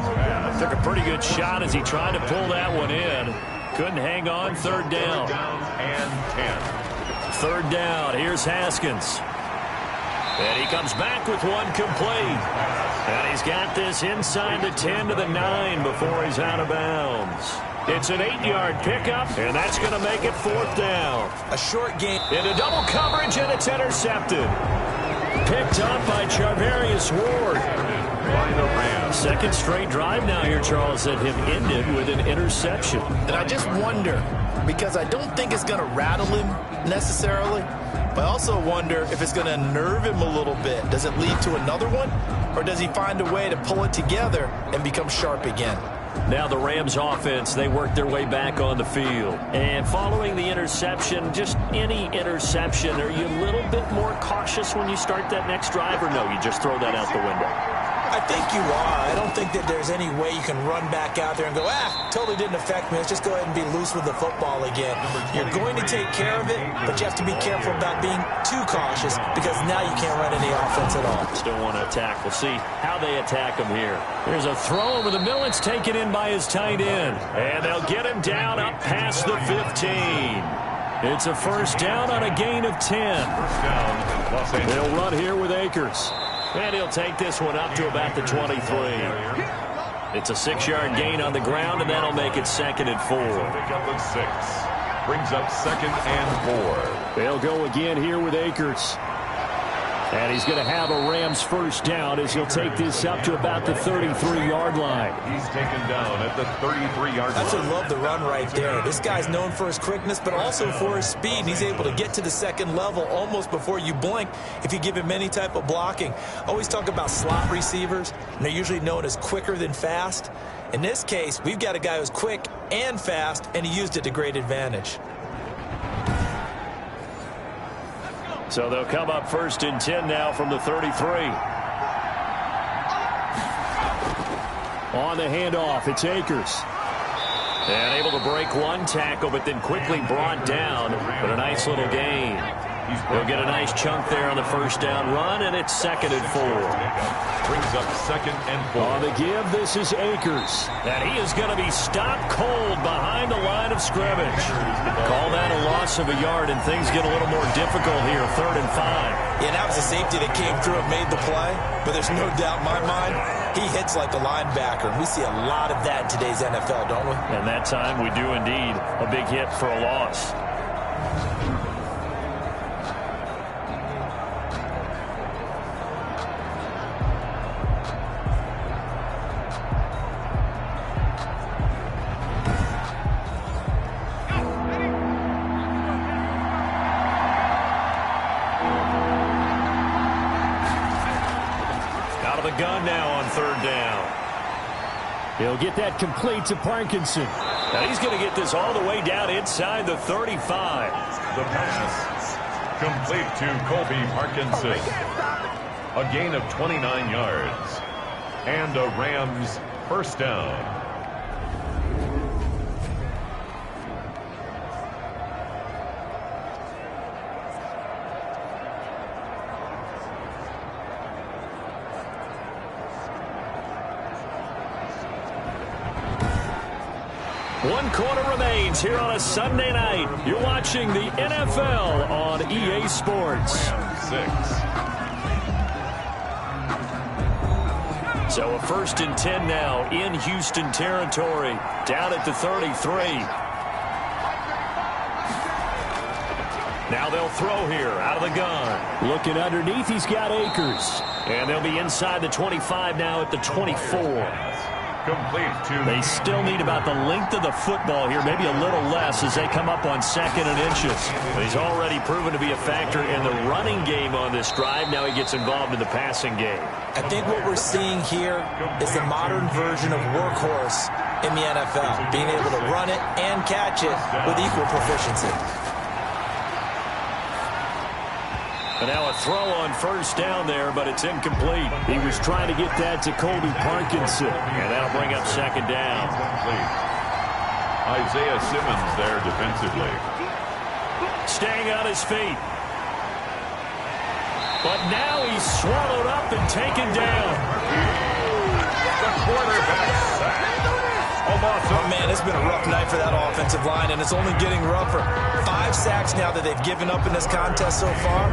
Took a pretty good shot as he tried to pull that one in. Couldn't hang on. 3rd down. 3rd down and 10. 3rd down. Here's Haskins. And he comes back with one complete. And he's got this inside the 10 to the 9 before he's out of bounds. It's an 8-yard pickup, and that's going to make it 4th down. A short game. Into double coverage, and it's intercepted. Picked up by Charvarius Ward. By the Rams. 2nd straight drive now here, Charles, that have ended with an interception. And I just wonder, because I don't think it's going to rattle him necessarily, but I also wonder if it's going to nerve him a little bit. Does it lead to another one, or does he find a way to pull it together and become sharp again? Now the Rams offense, they work their way back on the field. And following the interception, just any interception, are you a little bit more cautious when you start that next drive, or no, you just throw that out the window? I think you are. I don't think that there's any way you can run back out there and go, totally didn't affect me. Let's just go ahead and be loose with the football again. You're going to take care of it, but you have to be careful about being too cautious because now you can't run any offense at all. Still want to attack. We'll see how they attack him here. There's a throw over the middle. It's taken in by his tight end. And they'll get him down up past the 15. It's a 1st down on a gain of 10. They'll run here with Akers. And he'll take this one up to about the 23. It's a 6-yard gain on the ground, and that'll make it 2nd and 4. Pickup of 6. Brings up 2nd and 4. They'll go again here with Akers. And he's going to have a Rams 1st down as he'll take this up to about the 33-yard line. He's taken down at the 33-yard line. I actually love the run right there. This guy's known for his quickness, but also for his speed. And he's able to get to the 2nd level almost before you blink if you give him any type of blocking. I always talk about slot receivers, and they're usually known as quicker than fast. In this case, we've got a guy who's quick and fast, and he used it to great advantage. So they'll come up 1st and 10 now from the 33. On the handoff, it's Akers. And able to break one tackle, but then quickly brought down. But a nice little gain. He'll get a nice chunk there on the 1st down run, and it's 2nd and 4. Brings up 2nd and 4. On the give, this is Akers. And he is going to be stopped cold behind the line of scrimmage. Call that a loss of a yard, and things get a little more difficult here, 3rd and 5. Yeah, that was a safety that came through and made the play, but there's no doubt in my mind, he hits like a linebacker. We see a lot of that in today's NFL, don't we? And that time we do indeed. A big hit for a loss. the gun now on 3rd down. He'll get that complete to Parkinson. Now he's going to get this all the way down inside the 35. The pass complete to Colby Parkinson. A gain of 29 yards. And a Rams first down. One quarter remains here on a Sunday night. You're watching the NFL on EA Sports. 6. So a 1st and 10 now in Houston territory, down at the 33. Now they'll throw here out of the gun. Looking underneath, he's got Akers. And they'll be inside the 25 now at the 24. Complete to... They still need about the length of the football here, maybe a little less as they come up on 2nd and inches. But he's already proven to be a factor in the running game on this drive. Now he gets involved in the passing game. I think what we're seeing here is the modern version of workhorse in the NFL, being able to run it and catch it with equal proficiency. And now a throw on 1st down there, but it's incomplete. He was trying to get that to Colby Parkinson. And that'll bring up 2nd down. Isaiah Simmons there defensively. Staying on his feet. But now he's swallowed up and taken down. The quarterback sack. Oh, man, it's been a rough night for that offensive line, and it's only getting rougher. 5 sacks now that they've given up in this contest so far.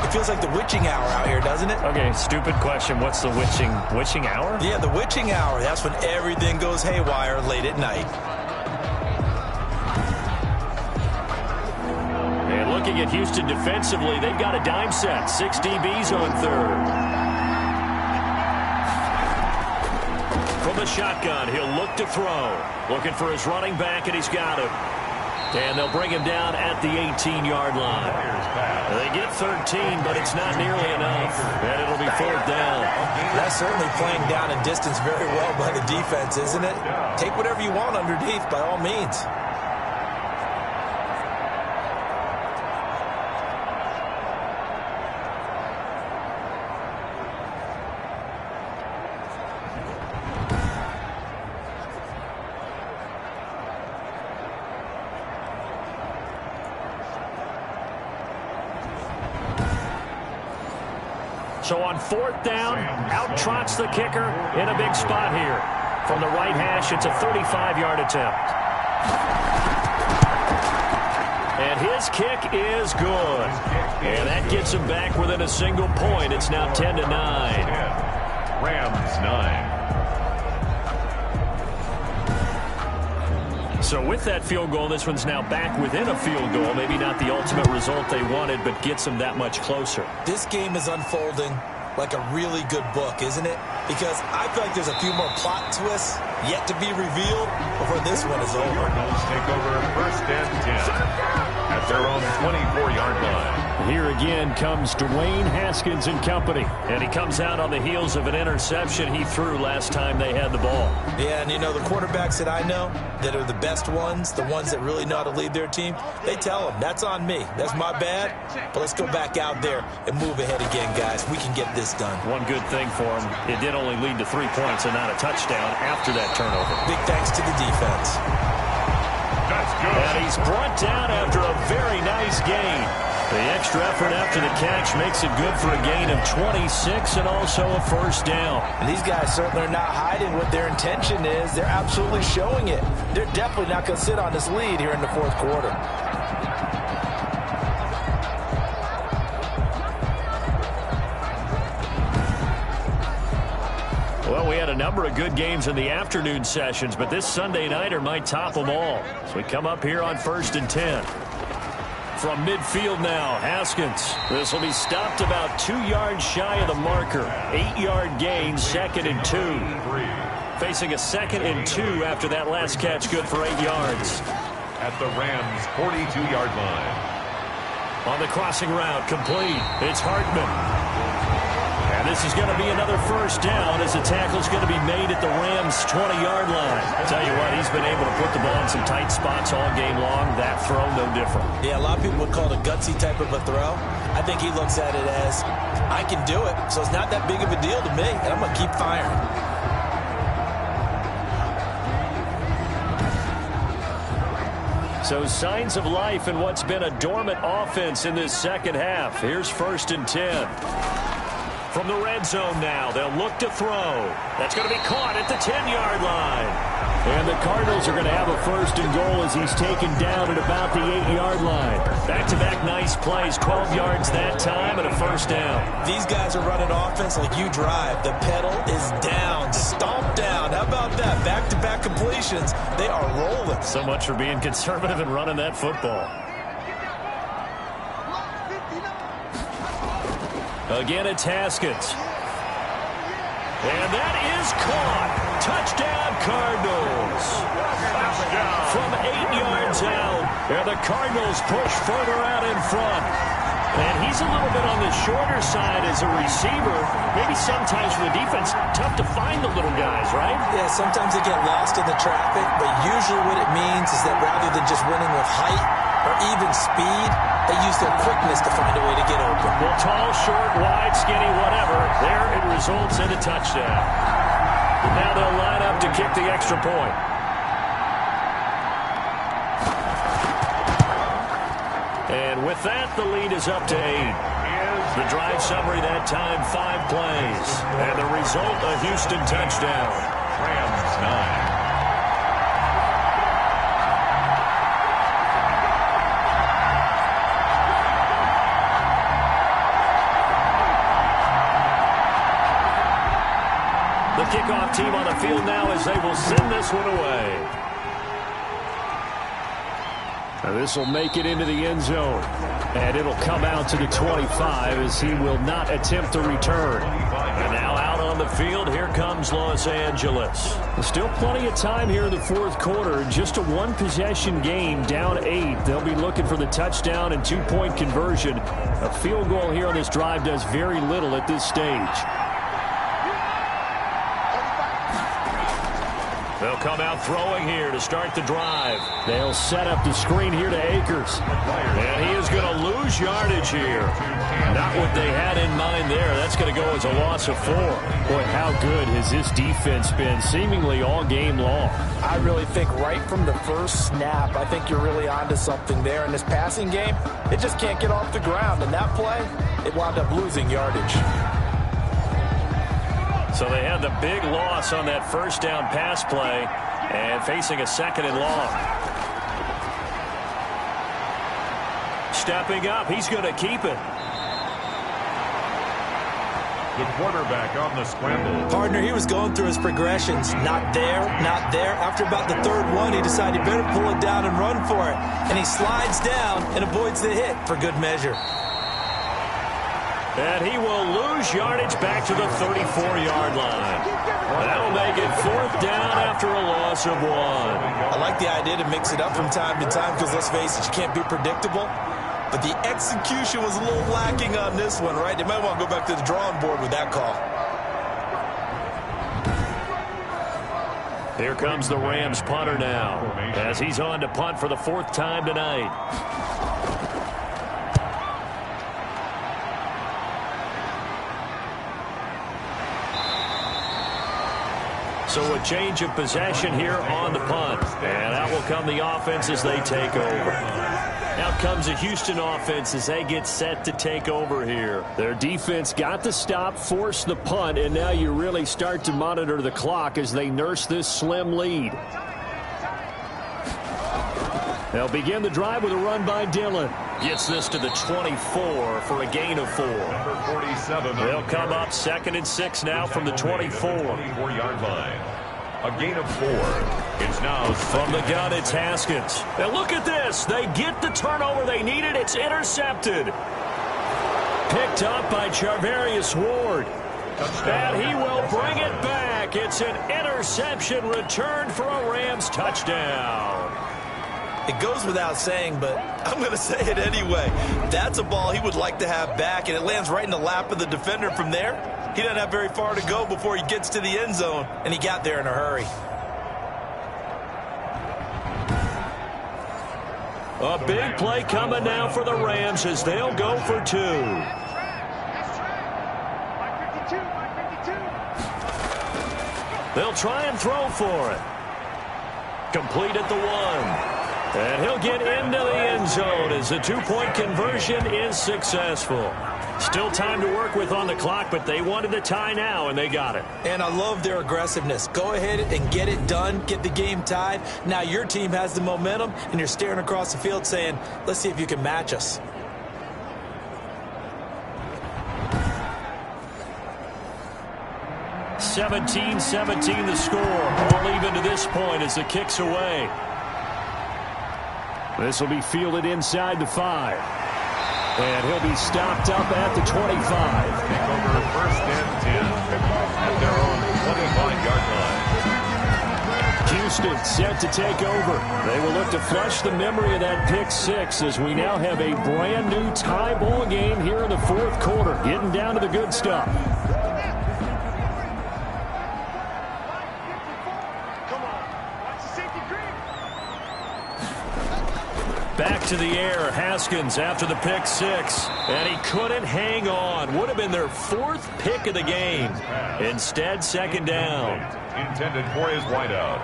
It feels like the witching hour out here, doesn't it? Okay, stupid question. What's the witching hour? Yeah, the witching hour. That's when everything goes haywire late at night. And looking at Houston defensively, they've got a dime set. 6 DBs on 3rd. From the shotgun, he'll look to throw. Looking for his running back, and he's got him. And they'll bring him down at the 18-yard line. They get 13, but it's not nearly enough. And it'll be 4th down. That's certainly playing down in distance very well by the defense, isn't it? Take whatever you want underneath, by all means. So on 4th down, out trots the kicker in a big spot here. From the right hash, it's a 35-yard attempt. And his kick is good. And that gets him back within a single point. It's now 10-9. Rams 9. So with that field goal, this one's now back within a field goal. Maybe not the ultimate result they wanted, but gets them that much closer. This game is unfolding like a really good book, isn't it? Because I feel like there's a few more plot twists yet to be revealed before this one is over. Cardinals take over 1st and 10 at their own 24-yard line. Here again comes Dwayne Haskins and company. And he comes out on the heels of an interception he threw last time they had the ball. Yeah, and you know, the quarterbacks that I know that are the best ones, the ones that really know how to lead their team, they tell them, that's on me. That's my bad. But let's go back out there and move ahead again, guys. We can get this done. One good thing for him, it did only lead to 3 points and not a touchdown after that turnover. Big thanks to the defense. That's good. And he's brought down after a very nice gain. The extra effort after the catch makes it good for a gain of 26 and also a 1st down. And these guys certainly are not hiding what their intention is. They're absolutely showing it. They're definitely not going to sit on this lead here in the 4th quarter. Well, we had a number of good games in the afternoon sessions, but this Sunday nighter might top them all. So we come up here on 1st and 10. From midfield now, Haskins. This will be stopped about 2 yards shy of the marker. 8-yard gain, 2nd and 2. Facing a 2nd and 2 after that last catch, good for 8 yards. At the Rams' 42-yard line. On the crossing route, complete. It's Hartman. And this is going to be another first down as the tackle's going to be made at the Rams' 20-yard line. I tell you what, he's been able to put the ball in some tight spots all game long. That throw, no different. Yeah, a lot of people would call it a gutsy type of a throw. I think he looks at it as, I can do it, so it's not that big of a deal to me, and I'm going to keep firing. So signs of life in what's been a dormant offense in this second half. Here's 1st and 10. From the red zone now, they'll look to throw. That's going to be caught at the 10-yard line. And the Cardinals are going to have a 1st and goal as he's taken down at about the 8-yard line. Back-to-back nice plays, 12 yards that time and a 1st down. These guys are running offense like you drive. The pedal is down, stomp down. How about that? Back-to-back completions. They are rolling. So much for being conservative and running that football. Again, it's Haskins. And that is caught. Touchdown, Cardinals. From 8 yards out. And the Cardinals push further out in front. And he's a little bit on the shorter side as a receiver. Maybe sometimes for the defense, tough to find the little guys, right? Yeah, sometimes they get lost in the traffic, but usually what it means is that rather than just winning with height or even speed, they use their quickness to find a way to get open. Well, tall, short, wide, skinny, whatever. There it results in a touchdown. Now they'll line up to kick the extra point. And with that, the lead is up to 8. The drive summary that time, 5 plays. And the result, a Houston touchdown. Rams 9. The kickoff team on the field now as they will send this one away. Now this will make it into the end zone. And it'll come out to the 25 as he will not attempt to return. And now out on the field, here comes Los Angeles. Still plenty of time here in the fourth quarter. Just a one-possession game, down 8. They'll be looking for the touchdown and 2-point conversion. A field goal here on this drive does very little at this stage. They'll come out throwing here to start the drive. They'll set up the screen here to Akers. And he is going to lose yardage here. Not what they had in mind there. That's going to go as a loss of 4. Boy, how good has this defense been seemingly all game long? I really think right from the first snap, I think you're really onto something there. In this passing game, it just can't get off the ground. And that play, it wound up losing yardage. So they had the big loss on that first down pass play and facing a 2nd and long. Stepping up, he's going to keep it. The quarterback on the scramble. Partner, he was going through his progressions. Not there, not there. After about the 3rd one, he decided he better pull it down and run for it. And he slides down and avoids the hit for good measure. And he will lose yardage back to the 34-yard line. That'll make it 4th down after a loss of 1. I like the idea to mix it up from time to time because, let's face it, you can't be predictable. But the execution was a little lacking on this one, right? They might want to go back to the drawing board with that call. Here comes the Rams punter now as he's on to punt for the 4th time tonight. So a change of possession here on the punt. And out will come the offense as they take over. Out comes the Houston offense as they get set to take over here. Their defense got the stop, forced the punt, and now you really start to monitor the clock as they nurse this slim lead. They'll begin the drive with a run by Dillon. Gets this to the 24 for a gain of 4. Number 47. They'll come up 2nd and 6 now from the 24. 24-yard line. A gain of 4. It's now from the gun, it's Haskins. And look at this. They get the turnover they needed. It's intercepted. Picked up by Charvarius Ward. And he will bring it back. It's an interception returned for a Rams touchdown. It goes without saying, but I'm going to say it anyway. That's a ball he would like to have back, and it lands right in the lap of the defender from there. He doesn't have very far to go before he gets to the end zone, and he got there in a hurry. A big play coming now for the Rams as they'll go for 2. They'll try and throw for it. Complete at the 1. And he'll get into the end zone as the 2-point conversion is successful. Still time to work with on the clock, but they wanted the tie now, and they got it. And I love their aggressiveness. Go ahead and get it done, get the game tied. Now your team has the momentum, and you're staring across the field saying, let's see if you can match us. (17-17) the score. All even to this point as the kick's away. This will be fielded inside the 5. And he'll be stopped up at the 25. Take over first and 10 at their own 25-yard line. Houston set to take over. They will look to flush the memory of that pick 6 as we now have a brand new tie ball game here in the 4th quarter. Getting down to the good stuff. Back to the air, Haskins after the pick 6. And he couldn't hang on. Would have been their 4th pick of the game. Instead, 2nd down. Intended for his wideout.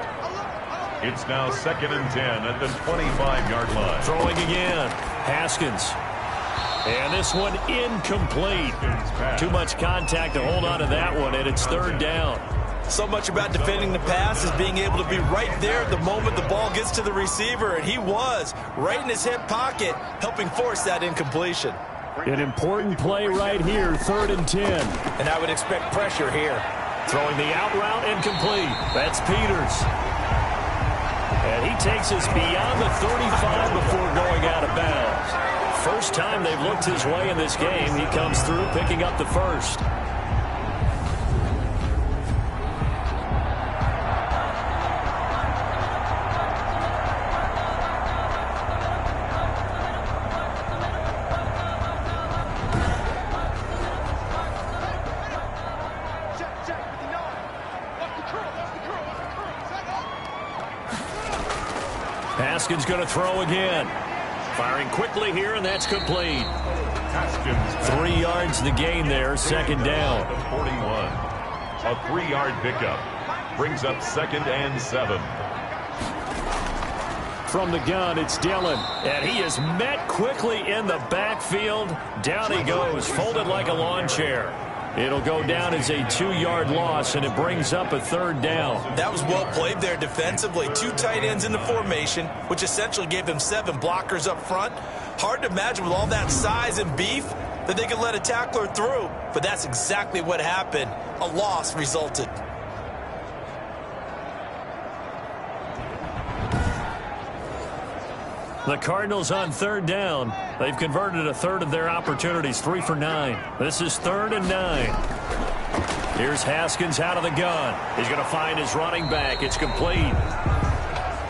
It's now 2nd and 10 at the 25-yard line. Throwing again. Haskins. And this one incomplete. Too much contact to hold on to that one, and it's 3rd down. So much about defending the pass is being able to be right there at the moment the ball gets to the receiver, and he was right in his hip pocket, helping force that incompletion. An important play right here, 3rd and 10. And I would expect pressure here. Throwing the out route incomplete. That's Peters. And he takes us beyond the 35 before going out of bounds. First time they've looked his way in this game. He comes through picking up the 1st. Haskins going to throw again. Firing quickly here, and that's complete. Haskins. 3 yards the gain there, 2nd down. 41. A 3-yard pickup. Brings up 2nd and 7. From the gun, it's Dillon. And he is met quickly in the backfield. Down he goes, folded like a lawn chair. It'll go down as a 2-yard loss, and it brings up a 3rd down. That was well played there defensively. 2 tight ends in the formation, which essentially gave them 7 blockers up front. Hard to imagine with all that size and beef that they could let a tackler through, but that's exactly what happened. A loss resulted. The Cardinals on 3rd down. They've converted a 1/3 of their opportunities, 3 for 9. This is 3rd and 9. Here's Haskins out of the gun. He's going to find his running back. It's complete.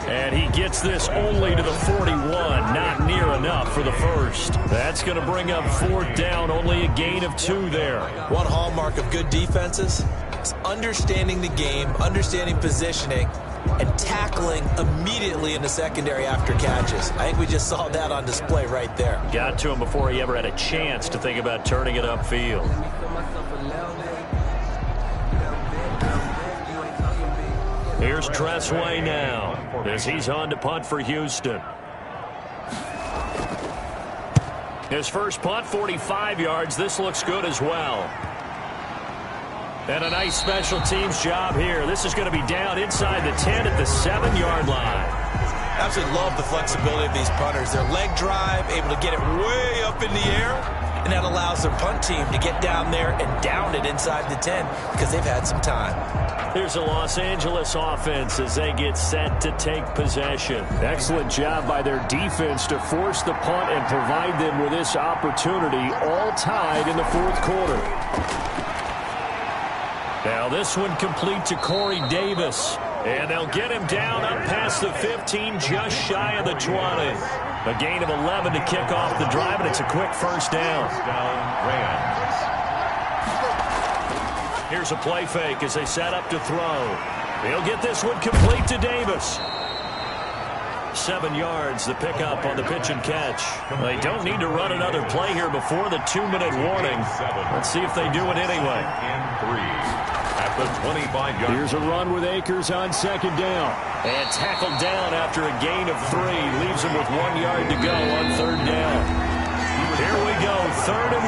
And he gets this only to the 41. Not near enough for the 1st. That's going to bring up 4th down. Only a gain of 2 there. One hallmark of good defenses is understanding the game, understanding positioning, and tackling immediately in the secondary after catches. I think we just saw that on display right there. Got to him before he ever had a chance to think about turning it upfield. Here's Tressway now as he's on to punt for Houston. His first punt, 45 yards. This looks good as well. And a nice special teams job here. This is going to be down inside the 10 at the 7-yard line. Absolutely love the flexibility of these punters. Their leg drive, able to get it way up in the air, and that allows their punt team to get down there and down it inside the 10 because they've had some time. Here's a Los Angeles offense as they get set to take possession. Excellent job by their defense to force the punt and provide them with this opportunity, all tied in the 4th quarter. Now this one complete to Corey Davis. And they'll get him down up past the 15, just shy of the 20. A gain of 11 to kick off the drive, and it's a quick first down. Here's a play fake as they set up to throw. He'll get this one complete to Davis. 7 yards, the pickup on the pitch and catch. They don't need to run another play here before the 2-minute warning. Let's see if they do it anyway. At the 25-yard. Here's a run with Akers on second down. And tackled down after a gain of 3. Leaves him with 1 yard to go on third down. Here we go, 3rd and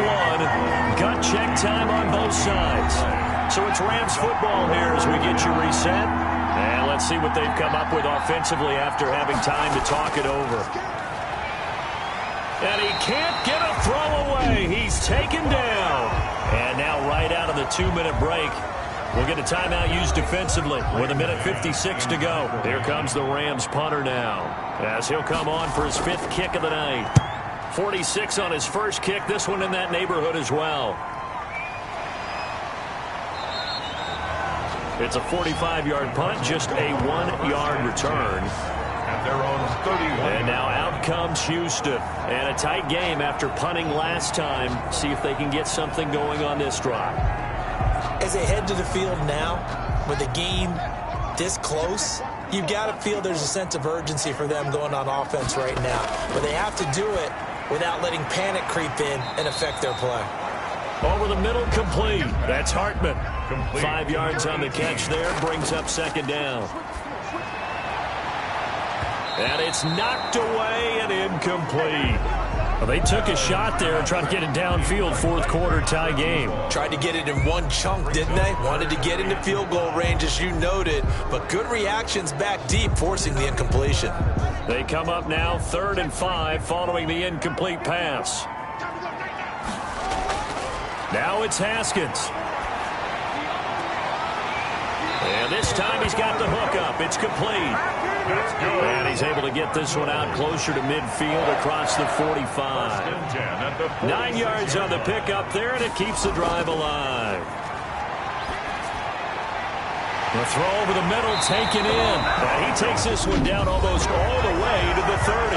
1. Gut check time on both sides. So it's Rams football here as we get you reset. And let's see what they've come up with offensively after having time to talk it over. And he can't get a throw away. He's taken down. And now right out of the 2-minute break, we'll get a timeout used defensively with 1:56 to go. Here comes the Rams punter now as he'll come on for his 5th kick of the night. 46 on his first kick. This one in that neighborhood as well. It's a 45-yard punt, just a 1-yard return. At their own 31. And now out comes Houston. And a tight game after punting last time. See if they can get something going on this drive. As they head to the field now, with the game this close, you've got to feel there's a sense of urgency for them going on offense right now. But they have to do it without letting panic creep in and affect their play. Over the middle, complete. That's Hartman. Complete. 5 yards on the catch there, brings up second down. And it's knocked away and incomplete. Well, they took a shot there and tried to get it downfield, 4th quarter tie game. Tried to get it in one chunk, didn't they? Wanted to get into field goal range, as you noted, but good reactions back deep, forcing the incompletion. They come up now 3rd and 5 following the incomplete pass. Now it's Haskins. And this time he's got the hook up. It's complete. That's good. And he's able to get this one out closer to midfield across the 45. 9 yards on the pickup there, and it keeps the drive alive. The throw over the middle taken in. And he takes this one down almost all the way to the 30.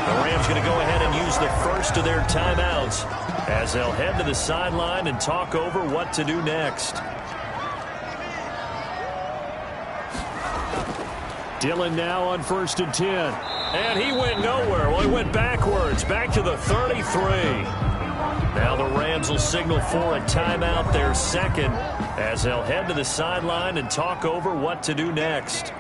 The Rams going to go ahead and use the first of their timeouts as they'll head to the sideline and talk over what to do next. Dillon now on 1st and 10. And he went nowhere. Well, he went backwards, back to the 33. Now the Rams will signal for a timeout, their second, as they'll head to the sideline and talk over what to do next.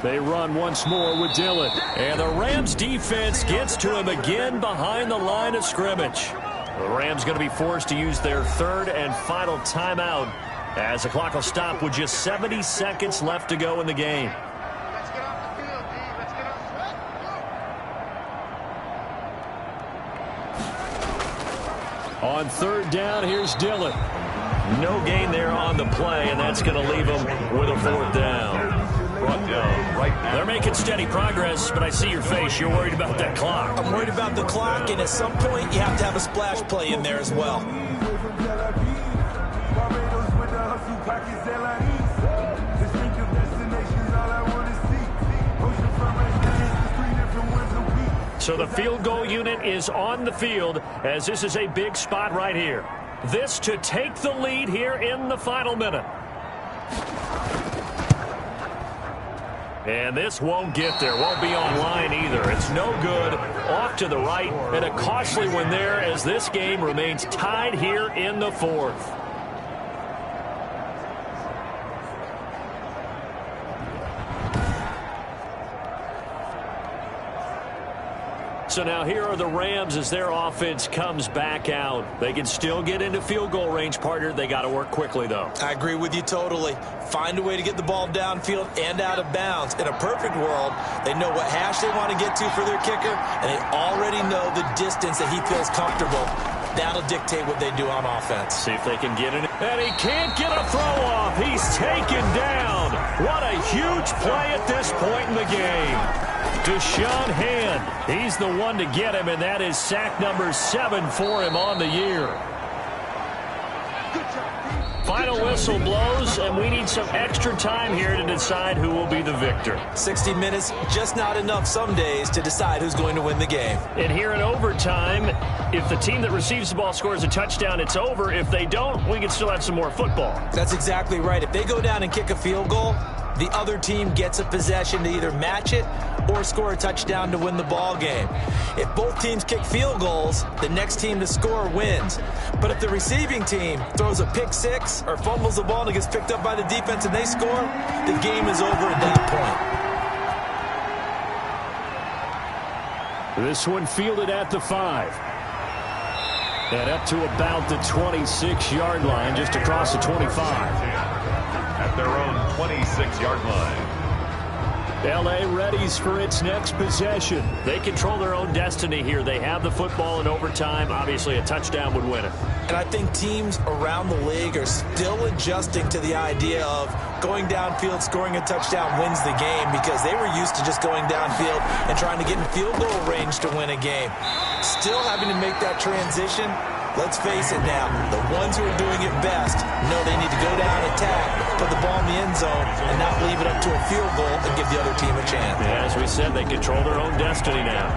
They run once more with Dillon. And the Rams defense gets to him again behind the line of scrimmage. The Rams going to be forced to use their 3rd and final timeout as the clock will stop with just 70 seconds left to go in the game. On 3rd down, here's Dillon. No gain there on the play, and that's going to leave them with a 4th down. Brought down right now. They're making steady progress, but I see your face. You're worried about that clock. I'm worried about the clock, and at some point you have to have a splash play in there as well. So the field goal unit is on the field as this is a big spot right here. This to take the lead here in the final minute. And this won't get there. Won't be online either. It's no good. Off to the right. And a costly one there as this game remains tied here in the 4th. So now here are the Rams as their offense comes back out. They can still get into field goal range, partner. They got to work quickly, though. I agree with you totally. Find a way to get the ball downfield and out of bounds. In a perfect world, they know what hash they want to get to for their kicker, and they already know the distance that he feels comfortable. That'll dictate what they do on offense. See if they can get it. And he can't get a throw off. He's taken down. What a huge play at this point in the game. Deshaun Hand, he's the one to get him, and that is sack number 7 for him on the year. whistle blows, and we need some extra time here to decide who will be the victor. 60 minutes, just not enough some days to decide who's going to win the game. And here in overtime, if the team that receives the ball scores a touchdown, it's over. If they don't, we can still have some more football. That's exactly right. If they go down and kick a field goal, the other team gets a possession to either match it or score a touchdown to win the ball game. If both teams kick field goals, the next team to score wins. But if the receiving team throws a pick six or fumbles the ball and it gets picked up by the defense and they score, the game is over at that point. This one fielded at the 5. And up to about the 26-yard line, just across the 25. At their own 26-yard line. L.A. readies for its next possession. They control their own destiny here. They have the football in overtime. Obviously, a touchdown would win it. And I think teams around the league are still adjusting to the idea of going downfield, scoring a touchdown wins the game, because they were used to just going downfield and trying to get in field goal range to win a game. Still having to make that transition. Let's face it now, the ones who are doing it best know they need to go down, attack, put the ball in the end zone, and not leave it up to a field goal and give the other team a chance. Yeah, as we said, they control their own destiny now.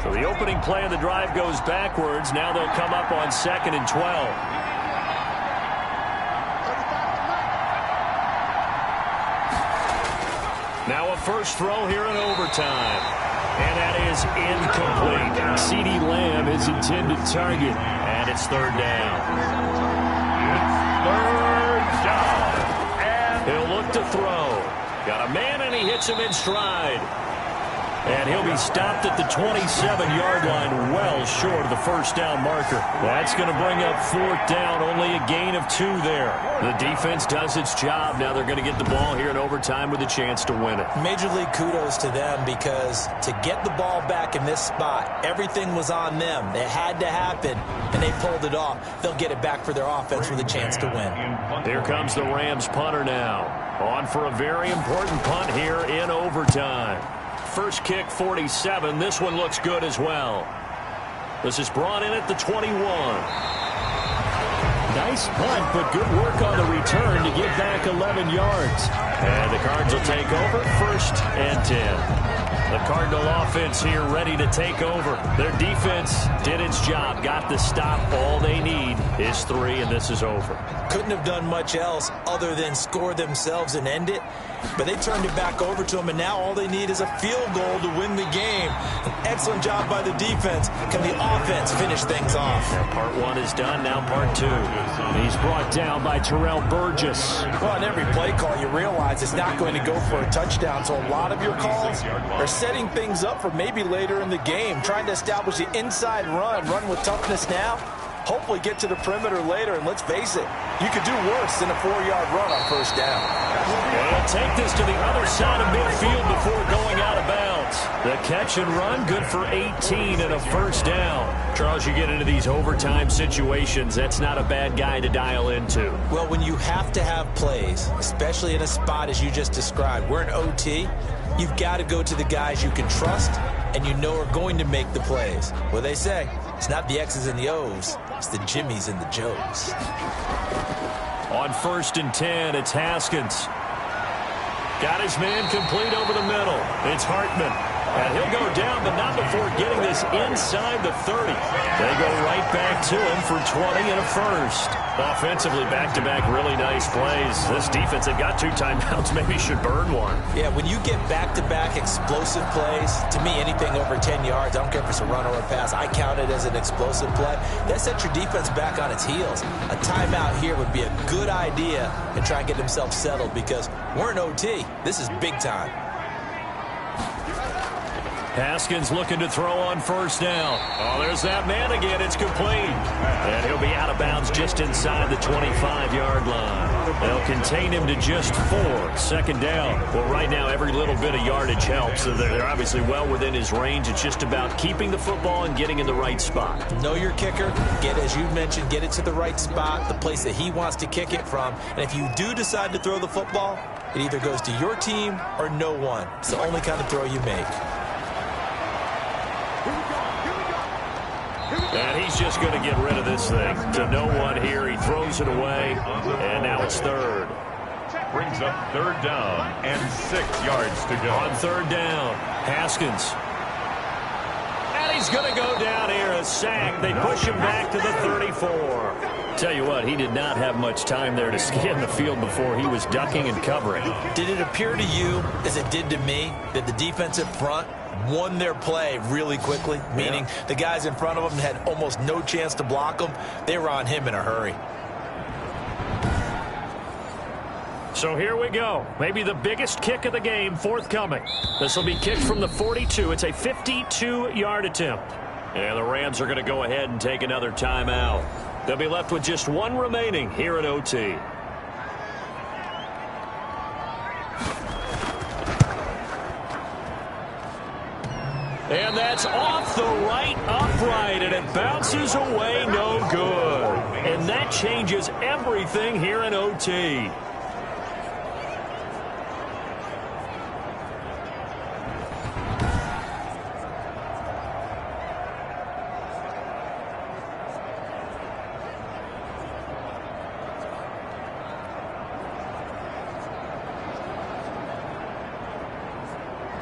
So the opening play of the drive goes backwards. Now they'll come up on 2nd and 12. Now a first throw here in overtime. And that is incomplete. CeeDee Lamb is intended target. And it's 3rd down. It's 3rd down. And He'll look to throw. Got a man, and he hits him in stride. And he'll be stopped at the 27-yard line, well short of the first down marker. That's going to bring up 4th down, only a gain of 2 there. The defense does its job. Now they're going to get the ball here in overtime with a chance to win it. Major League kudos to them, because to get the ball back in this spot, everything was on them. It had to happen, and they pulled it off. They'll get it back for their offense with a chance to win. Here comes the Rams punter now. On for a very important punt here in overtime. First kick, 47. This one looks good as well. This is brought in at the 21. Nice punt, but good work on the return to get back 11 yards. And the Cards will take over, 1st and 10. The Cardinal offense here ready to take over. Their defense did its job, got the stop. All they need is 3, and this is over. Couldn't have done much else other than score themselves and end it. But they turned it back over to them, and now all they need is a field goal to win the game. An excellent job by the defense. Can the offense finish things off? Now part 1 is done, now part 2. He's brought down by Terrell Burgess. Well, on every play call, you realize it's not going to go for a touchdown, so a lot of your calls are setting things up for maybe later in the game, trying to establish the inside run with toughness now, hopefully get to the perimeter later, and let's face it, you could do worse than a 4-yard run on 1st down. They'll take this to the other side of midfield before going out of bounds. The catch and run, good for 18 and a 1st down. Charles, you get into these overtime situations, that's not a bad guy to dial into. Well, when you have to have plays, especially in a spot as you just described, we're in OT, you've got to go to the guys you can trust and you know are going to make the plays. Well, they say, it's not the X's and the O's, it's the Jimmies and the Joes. On 1st and 10, it's Haskins. Got his man complete over the middle. It's Hartman. And he'll go down, but not before getting this inside the 30. They go right back to him for 20 and a 1st. Offensively, back-to-back really nice plays. This defense, they've got 2 timeouts, maybe should burn one. Yeah, when you get back-to-back explosive plays, to me, anything over 10 yards, I don't care if it's a run or a pass, I count it as an explosive play. That sets your defense back on its heels. A timeout here would be a good idea and try and get themselves settled, because we're in OT. This is big time. Haskins looking to throw on first down. Oh, there's that man again. It's complete. And he'll be out of bounds just inside the 25-yard line. They'll contain him to just 4. Second down. Well, right now, every little bit of yardage helps. So they're obviously well within his range. It's just about keeping the football and getting in the right spot. Know your kicker. As you mentioned, get it to the right spot, the place that he wants to kick it from. And if you do decide to throw the football, it either goes to your team or no one. It's the only kind of throw you make. And he's just going to get rid of this thing to no one here. He throws it away, and now it's third. Brings up third down and 6 yards to go. On third down, Haskins. And he's going to go down here, a sack. They push him back to the 34. Tell you what, he did not have much time there to scan the field before he was ducking and covering. Did it appear to you, as it did to me, that the defensive front won their play really quickly? Meaning the guys in front of them had almost no chance to block them. They were on him in a hurry. So here we go. Maybe the biggest kick of the game forthcoming. This will be kicked from the 42. It's a 52-yard attempt. And the Rams are going to go ahead and take another timeout. They'll be left with just one remaining here at OT. And that's off the right upright, and it bounces away no good. And that changes everything here in OT.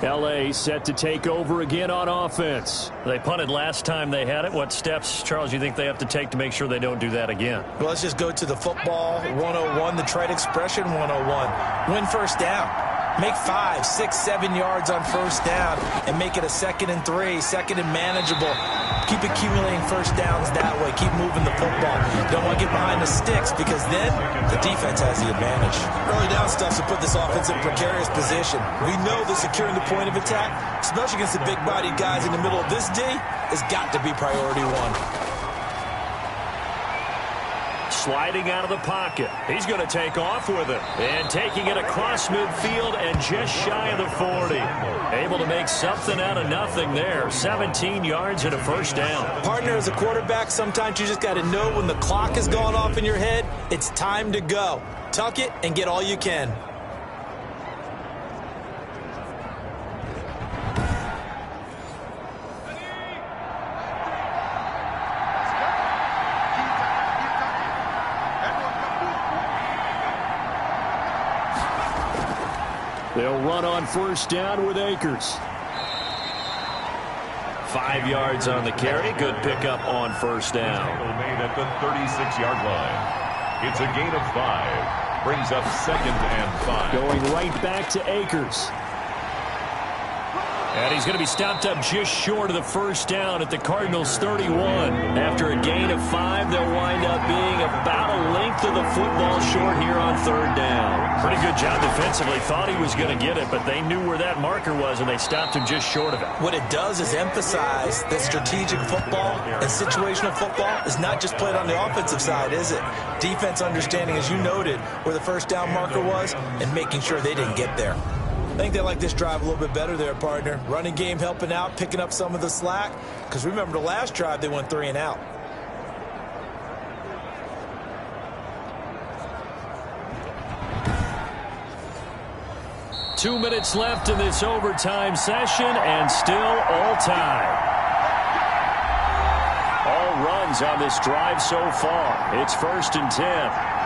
L.A. set to take over again on offense. They punted last time they had it. What steps, Charles, you think they have to take to make sure they don't do that again? Well, let's just go to the football 101, the trade expression 101. Win first down. Make 5, 6, 7 yards on first down and make it a 2nd and 3, 2nd and manageable. Keep accumulating first downs that way. Keep moving the football. Don't want to get behind the sticks because then the defense has the advantage. Early down stuff to put this offense in precarious position. We know that securing the point of attack, especially against the big-bodied guys in the middle of this D, has got to be priority one. Sliding out of the pocket. He's going to take off with it. And taking it across midfield and just shy of the 40. Able to make something out of nothing there. 17 yards and a first down. Partner, as a quarterback, sometimes you just got to know when the clock has gone off in your head, it's time to go. Tuck it and get all you can. They'll run on first down with Akers. 5 yards on the carry. Good pickup on first down. Made at the 36-yard line. It's a gain of 5. Brings up 2nd and 5. Going right back to Akers. And he's going to be stopped up just short of the first down at the Cardinals' 31. After a gain of 5, they'll wind up being about a length of the football short here on third down. Pretty good job defensively. Thought he was going to get it, but they knew where that marker was, and they stopped him just short of it. What it does is emphasize that strategic football and situational football is not just played on the offensive side, is it? Defense understanding, as you noted, where the first down marker was and making sure they didn't get there. I think they like this drive a little bit better there, partner. Running game helping out, picking up some of the slack. Because remember, the last drive, they went 3 and out. Two minutes left in this overtime session, and still all tied. All runs on this drive so far. It's 1st and 10.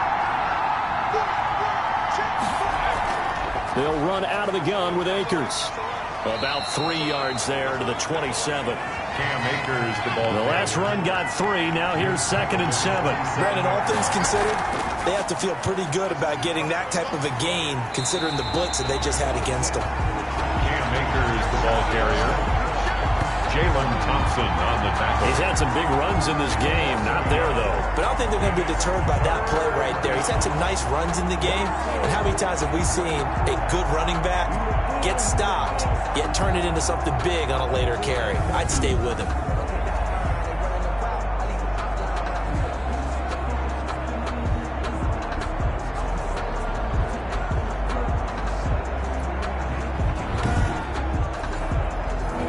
They'll run out of the gun with Akers. About 3 yards there to the 27. Cam Akers, the ball. The last run got 3. Now here's 2nd and 7. Brandon, all things considered, they have to feel pretty good about getting that type of a gain, considering the blitz that they just had against them. Cam Akers, the ball carrier. Jalen Thompson on the tackle. He's had some big runs in this game. Not there, though. But I don't think they're going to be deterred by that play right there. He's had some nice runs in the game. And how many times have we seen a good running back get stopped, yet turn it into something big on a later carry? I'd stay with him.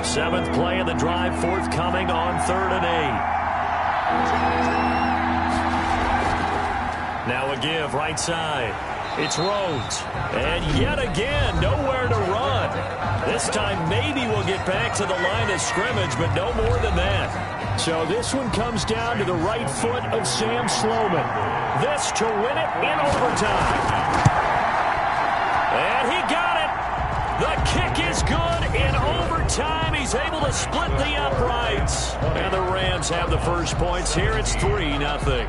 Seventh play of the drive, forthcoming on 3rd and 8. Now a give, right side. It's Rhodes. And yet again, nowhere to run. This time maybe we'll get back to the line of scrimmage, but no more than that. So this one comes down to the right foot of Sam Sloman. This to win it in overtime. And he got it. The kick is good in overtime. He's able to split the uprights. And the Rams have the first points here. It's 3-0.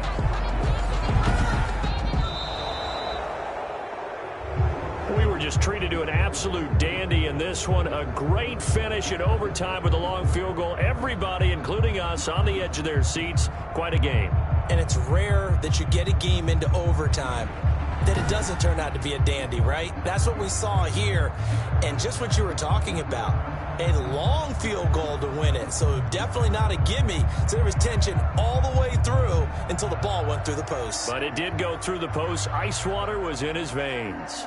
We were just treated to an absolute dandy in this one. A great finish in overtime with a long field goal. Everybody, including us, on the edge of their seats. Quite a game. And it's rare that you get a game into overtime that it doesn't turn out to be a dandy, right? That's what we saw here. And just what you were talking about, a long field goal to win it. So definitely not a gimme. So there was tension all the way through until the ball went through the post. But it did go through the post. Ice water was in his veins.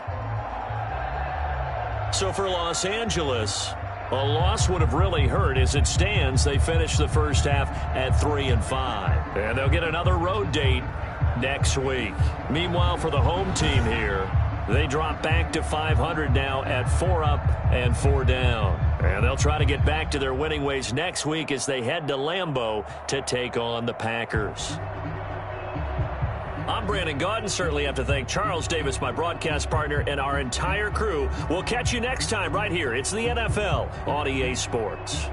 So for Los Angeles, a loss would have really hurt. As it stands, they finished the first half at 3-5. And they'll get another road date next week. Meanwhile, for the home team here, they drop back to 500 now at 4 up and 4 down. And they'll try to get back to their winning ways next week as they head to Lambeau to take on the Packers. I'm Brandon Gaudin. Certainly have to thank Charles Davis, my broadcast partner, and our entire crew. We'll catch you next time right here. It's the NFL on EA Sports.